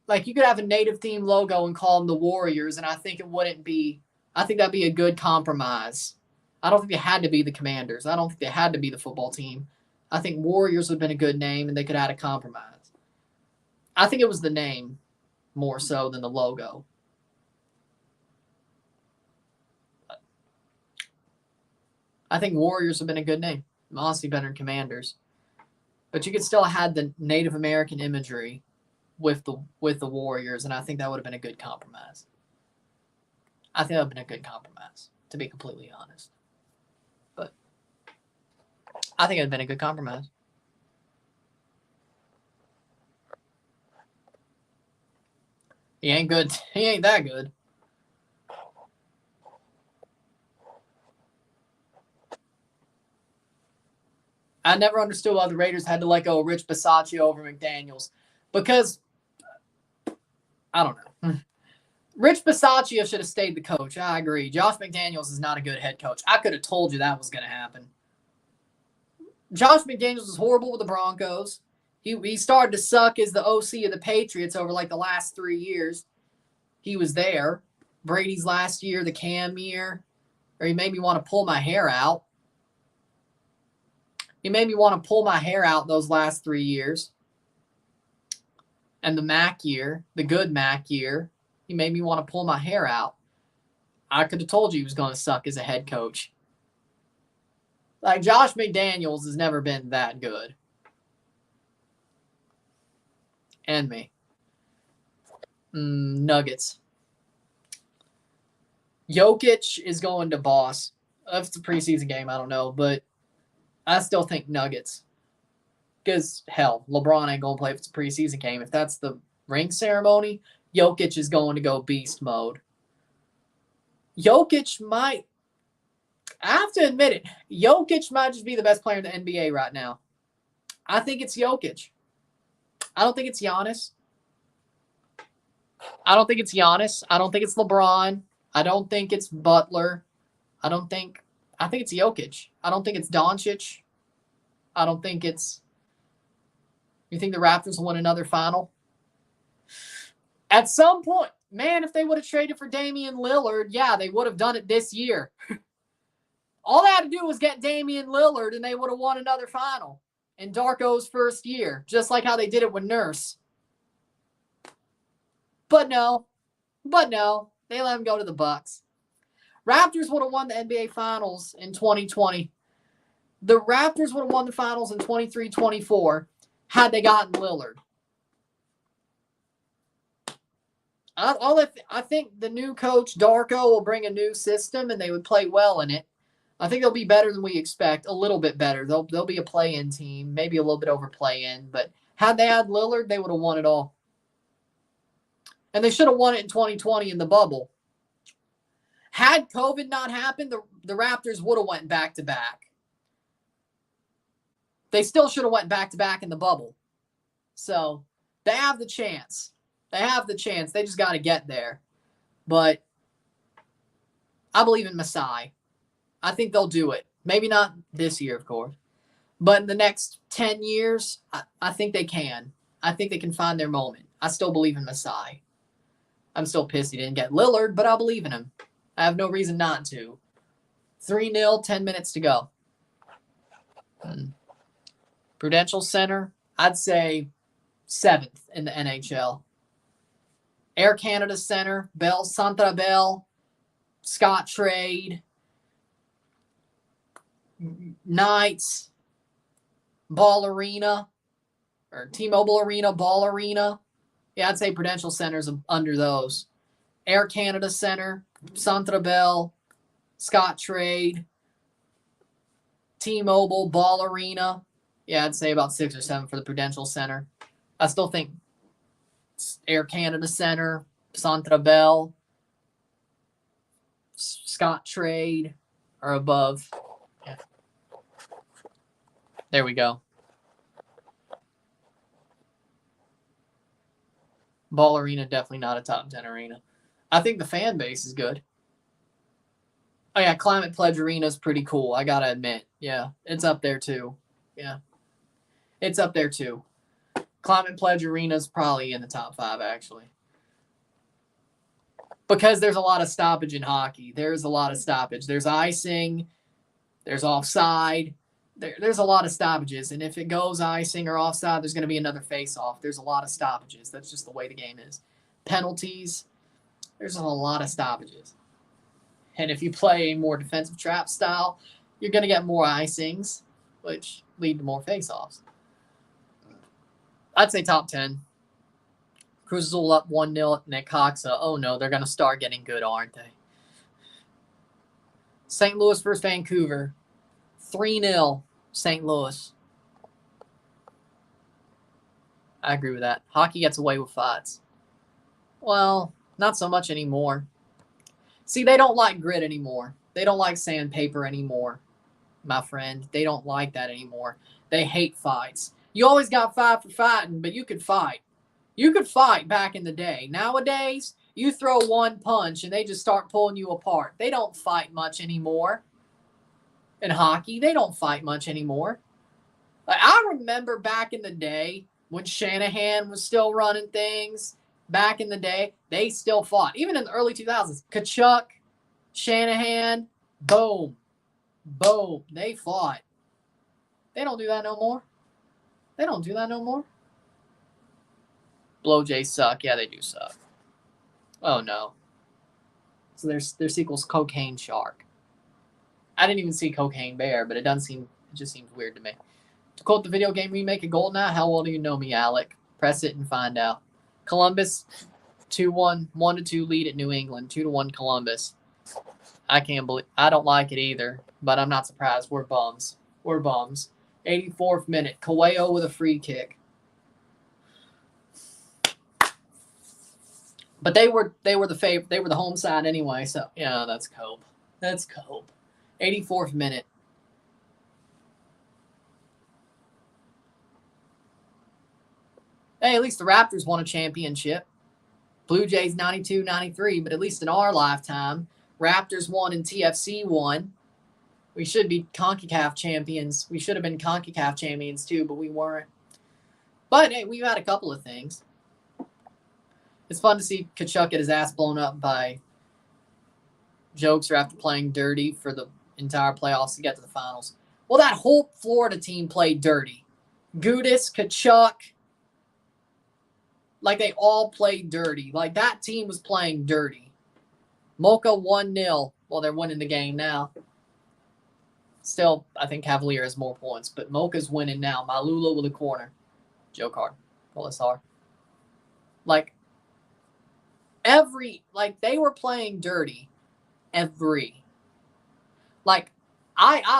Like, you could have a native theme logo and call them the Warriors, and I think that'd be a good compromise. I don't think they had to be the Commanders. I don't think they had to be the football team. I think Warriors would have been a good name, and they could add a compromise. I think it was the name more so than the logo. I think Warriors have been a good name. Honestly, better than Commanders. But you could still have had the Native American imagery with the Warriors, and I think that would have been a good compromise. To be completely honest. But I think it would have been a good compromise. He ain't good. He ain't that good. I never understood why the Raiders had to let go of Rich Bisaccia over McDaniels. Because, I don't know. Rich Bisaccia should have stayed the coach. I agree. Josh McDaniels is not a good head coach. I could have told you that was going to happen. Josh McDaniels was horrible with the Broncos. He started to suck as the OC of the Patriots over like the last 3 years. He was there. Brady's last year, the Cam year. Or he made me want to pull my hair out. He made me want to pull my hair out those last 3 years. And the Mac year, the good Mac year, he made me want to pull my hair out. I could have told you he was going to suck as a head coach. Like, Josh McDaniels has never been that good. And me. Nuggets. Jokic is going to boss. If it's a preseason game, I don't know. But I still think Nuggets. Because, hell, LeBron ain't going to play if it's a preseason game. If that's the ring ceremony, Jokic is going to go beast mode. Jokic might, I have to admit it, Jokic might just be the best player in the NBA right now. I think it's Jokic. I don't think it's Giannis. I don't think it's LeBron. I don't think it's Butler. I think it's Jokic. I don't think it's Doncic. I don't think it's... You think the Raptors will win another final? At some point, man, if they would have traded for Damian Lillard, yeah, they would have done it this year. All they had to do was get Damian Lillard, and they would have won another final in Darko's first year, just like how they did it with Nurse. But no, they let him go to the Bucks. Raptors would have won the NBA Finals in 2020. The Raptors would have won the Finals in 23-24 had they gotten Lillard. I think the new coach, Darko, will bring a new system, and they would play well in it. I think they'll be better than we expect, a little bit better. They'll be a play-in team, maybe a little bit over play-in. But had they had Lillard, they would have won it all. And they should have won it in 2020 in the bubble. Had COVID not happened, the Raptors would have went back-to-back. They still should have went back-to-back in the bubble. So they have the chance. They just got to get there. But I believe in Masai. I think they'll do it. Maybe not this year, of course. But in the next 10 years, I think they can. I think they can find their moment. I still believe in Masai. I'm still pissed he didn't get Lillard, but I believe in him. I have no reason not to. 3-0, 10 minutes to go. Prudential Center, I'd say 7th in the NHL. Air Canada Center, Bell, Centre Bell, Scott Trade, Knights, Ball Arena, or T-Mobile Arena, Ball Arena. Yeah, I'd say Prudential Center's under those. Air Canada Center, Centre Bell, Scott Trade, T-Mobile, Ball Arena. Yeah, I'd say about 6 or 7 for the Prudential Center. I still think Air Canada Center, Centre Bell, Scott Trade are above. Yeah. There we go. Ball Arena, definitely not a top 10 arena. I think the fan base is good. Oh, yeah, Climate Pledge Arena is pretty cool, I gotta admit. Yeah, it's up there too. Yeah. It's up there too. Climate Pledge Arena is probably in the top 5, actually. Because there's a lot of stoppage in hockey. There's a lot of stoppage. There's icing. There's offside. There's a lot of stoppages. And if it goes icing or offside, there's going to be another face-off. There's a lot of stoppages. That's just the way the game is. Penalties. There's a lot of stoppages. And if you play a more defensive trap style, you're going to get more icings, which lead to more face-offs. I'd say top 10. Cruz Azul up 1-0 at Necaxa. Oh, no, they're going to start getting good, aren't they? St. Louis versus Vancouver. 3-0, St. Louis. I agree with that. Hockey gets away with fights. Well, not so much anymore. See, they don't like grit anymore. They don't like sandpaper anymore, my friend. They don't like that anymore. They hate fights. You always got fight for fighting, but you could fight. You could fight back in the day. Nowadays, you throw one punch and they just start pulling you apart. They don't fight much anymore. In hockey, they don't fight much anymore. Like, I remember back in the day when Shanahan was still running things. Back in the day, they still fought. Even in the early 2000s, Kachuk, Shanahan, boom, boom, they fought. They don't do that no more. They don't do that no more. Blow Jays suck. Yeah, they do suck. Oh, no. So their sequel's Cocaine Shark. I didn't even see Cocaine Bear, but it just seems weird to me. To quote the video game remake of GoldenEye, how well do you know me, Alec? Press it and find out. Columbus, 2-1, 1-2 lead at New England, 2-1 Columbus. I don't like it either, but I'm not surprised. We're bums. 84th minute, Coelho with a free kick. But they were the home side anyway, so yeah, that's Cope. 84th minute. Hey, at least the Raptors won a championship. Blue Jays 92-93, but at least in our lifetime, Raptors won and TFC won. We should be CONCACAF champions. We should have been CONCACAF champions too, but we weren't. But hey, we've had a couple of things. It's fun to see Kachuk get his ass blown up by Jokester after playing dirty for the entire playoffs to get to the finals. Well, that whole Florida team played dirty. Gudis, Kachuk, like they all played dirty. Like that team was playing dirty. Mocha 1-0. Well, they're winning the game now. Still, I think Cavalier has more points, but Mocha's winning now. Malula with a corner. Joe Card. Polisar. They were playing dirty. I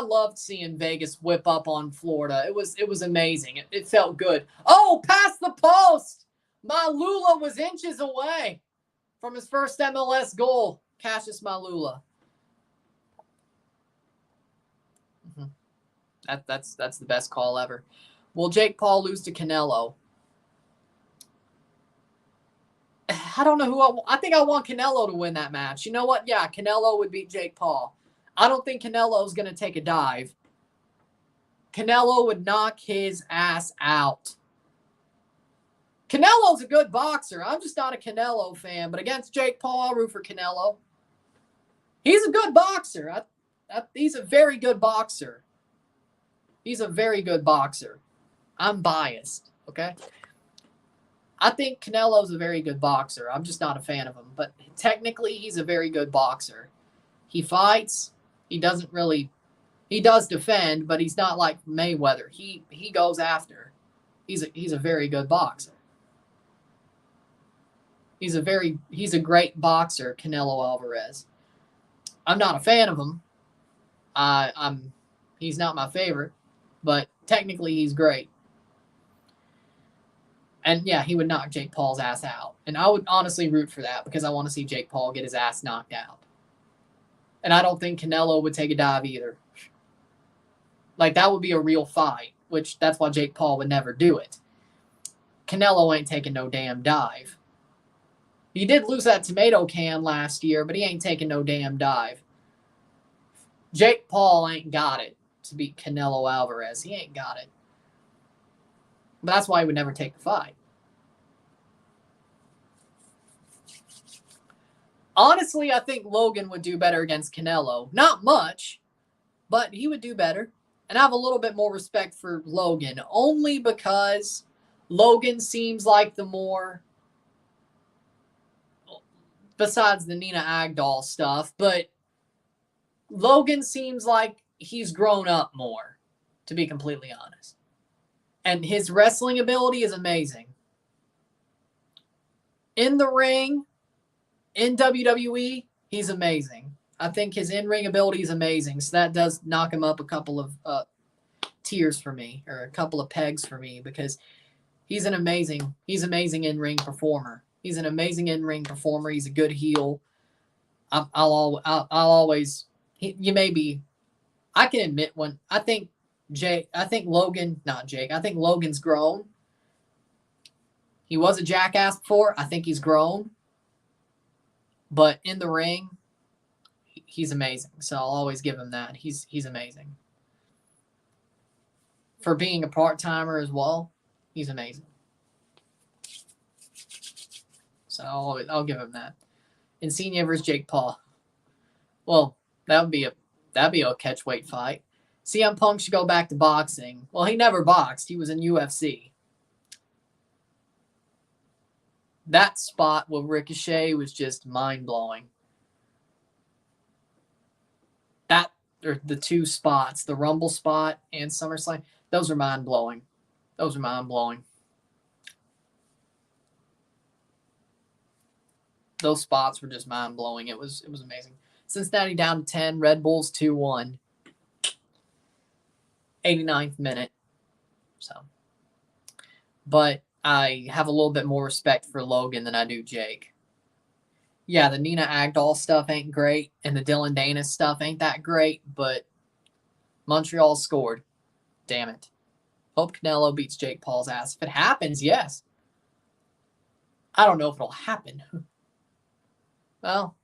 loved seeing Vegas whip up on Florida. It was amazing. It felt good. Oh, past the post! Malula was inches away from his first MLS goal. Cassius Malula. That's the best call ever. Will Jake Paul lose to Canelo? I don't know who I think I want Canelo to win that match. You know what? Yeah, Canelo would beat Jake Paul. I don't think Canelo's going to take a dive. Canelo would knock his ass out. Canelo's a good boxer. I'm just not a Canelo fan, but against Jake Paul, I'll root for Canelo. He's a good boxer. He's a very good boxer. He's a very good boxer. I'm biased, okay? I think Canelo's a very good boxer. I'm just not a fan of him. But technically, he's a very good boxer. He fights. He does defend, but he's not like Mayweather. He goes after. He's a very good boxer. He's a great boxer, Canelo Alvarez. I'm not a fan of him. He's not my favorite, but technically he's great. And yeah, he would knock Jake Paul's ass out. And I would honestly root for that because I want to see Jake Paul get his ass knocked out. And I don't think Canelo would take a dive either. Like, that would be a real fight, which that's why Jake Paul would never do it. Canelo ain't taking no damn dive. He did lose that tomato can last year, but he ain't taking no damn dive. Jake Paul ain't got it to beat Canelo Alvarez. He ain't got it. But that's why he would never take the fight. Honestly, I think Logan would do better against Canelo. Not much, but he would do better. And I have a little bit more respect for Logan, only because Logan seems like the more, besides the Nina Agdal stuff, but Logan seems like he's grown up more, to be completely honest. And his wrestling ability is amazing. In the ring, in WWE, he's amazing. I think his in-ring ability is amazing. So that does knock him up a couple of tiers for me, or a couple of pegs for me, because he's amazing in-ring performer. He's an amazing in-ring performer. He's a good heel. I can admit when I think Logan's grown. He was a jackass before. I think he's grown. But in the ring, he's amazing. So I'll always give him that. He's amazing. For being a part-timer as well, he's amazing. So I'll give him that. Insigne versus Jake Paul. Well, that'd be a catchweight fight. CM Punk should go back to boxing. Well, he never boxed. He was in UFC. That spot with Ricochet was just mind-blowing. Or the two spots, the Rumble spot and SummerSlam, those are mind-blowing. Those spots were just mind-blowing. It was amazing. Cincinnati down to 10, Red Bulls 2-1. 89th minute. So, but I have a little bit more respect for Logan than I do Jake. Yeah, the Nina Agdal stuff ain't great, and the Dylan Dana stuff ain't that great, but Montreal scored. Damn it. Hope Canelo beats Jake Paul's ass. If it happens, yes. I don't know if it'll happen. Well,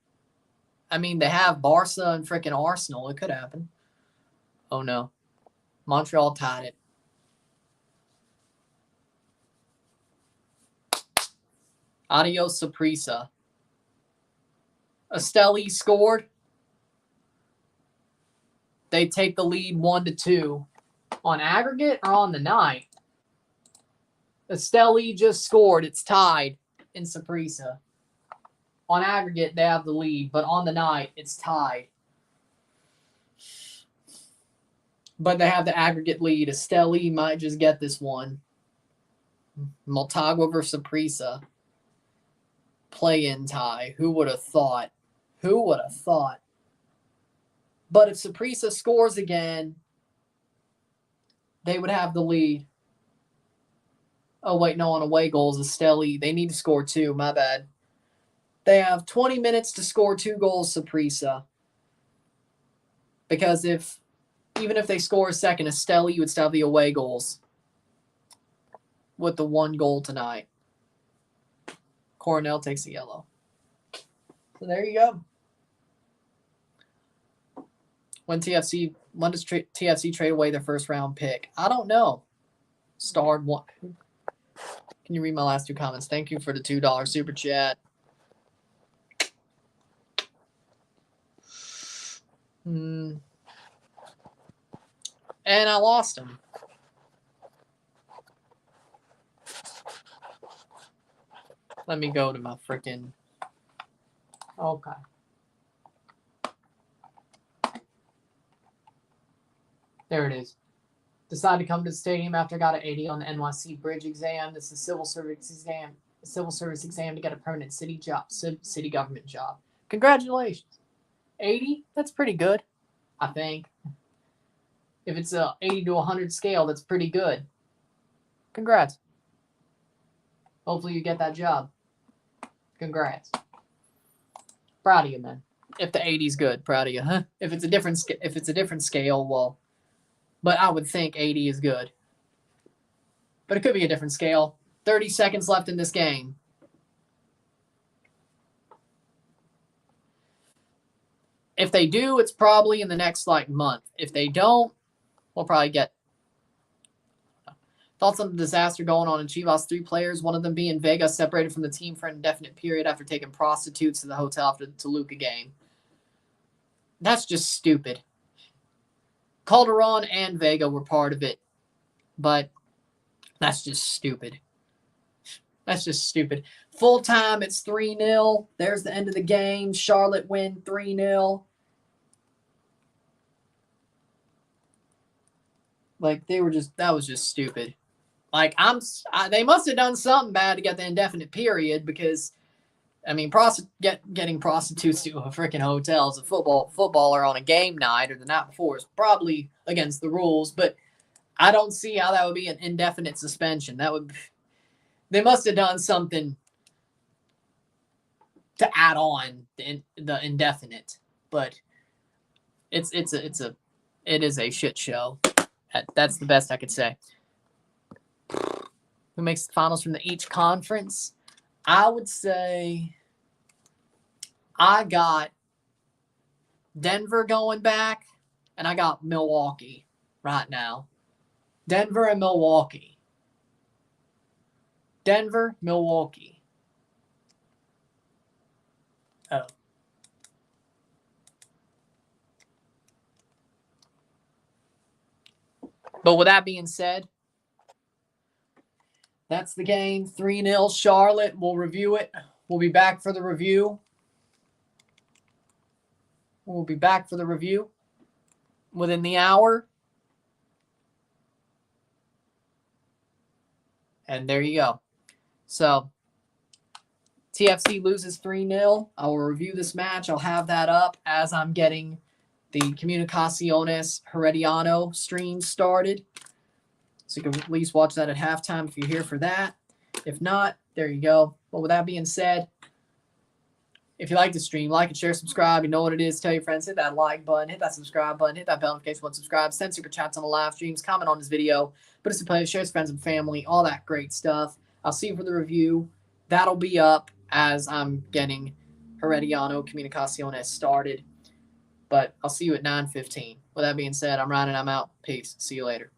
I mean, they have Barca and freaking Arsenal. It could happen. Oh, no. Montreal tied it. Adios, Saprissa. Esteli scored. They take the lead 1-2. On aggregate or on the night? Esteli just scored. It's tied in Saprissa. On aggregate, they have the lead, but on the night, it's tied. But they have the aggregate lead. Esteli might just get this one. Motagua versus Saprissa. Play-in tie. Who would have thought? But if Saprissa scores again, they would have the lead. Oh, wait, no, on away goals, Esteli. They need to score 2. My bad. They have 20 minutes to score 2 goals, Saprissa. Because even if they score a second, Esteli would still have the away goals with the 1 goal tonight. Coronel takes the yellow. So there you go. When does TFC trade away their first round pick? I don't know. Starred one. Can you read my last two comments? Thank you for the $2 super chat. And I lost him. Let me go to my freaking. Okay. There it is. Decided to come to the stadium after I got an 80 on the NYC bridge exam. This is a civil service exam to get a permanent city government job. Congratulations. 80? That's pretty good, I think. If it's a 80 to 100 scale, that's pretty good. Congrats. Hopefully you get that job. Congrats. Proud of you, man. If the 80's good, proud of you, huh? If it's a different scale, well, but I would think 80 is good. But it could be a different scale. 30 seconds left in this game. If they do, it's probably in the next month. If they don't, we'll probably get. Thoughts on the disaster going on in Chivas? 3 players, one of them being Vega, separated from the team for an indefinite period after taking prostitutes to the hotel after the Toluca game. That's just stupid. Calderon and Vega were part of it, but that's just stupid. That's just stupid. Full time, it's 3-0. There's the end of the game. Charlotte win 3-0. That was just stupid. They must have done something bad to get the indefinite period because, I mean, getting prostitutes to a freaking hotel as a footballer on a game night or the night before is probably against the rules, but I don't see how that would be an indefinite suspension. They must have done something to add on the indefinite, but it is a shit show. That's the best I could say. Who makes the finals from each conference? I would say I got Denver going back, and I got Milwaukee right now. Denver and Milwaukee. Denver, Milwaukee. Oh. But with that being said, that's the game. 3-0 Charlotte. We'll review it. We'll be back for the review. We'll be back for the review within the hour. And there you go. So, TFC loses 3-0. I will review this match. I'll have that up as I'm getting the Comunicaciones Herediano stream started. So you can at least watch that at halftime if you're here for that. If not, there you go. But with that being said, if you like the stream, like and share, subscribe. You know what it is. Tell your friends. Hit that like button. Hit that subscribe button. Hit that bell notification button. Subscribe. Send super chats on the live streams. Comment on this video. Put us in play. Share with friends and family. All that great stuff. I'll see you for the review. That'll be up as I'm getting Herediano Comunicaciones started. But I'll see you at 9:15. With that being said, I'm Ryan and I'm out. Peace. See you later.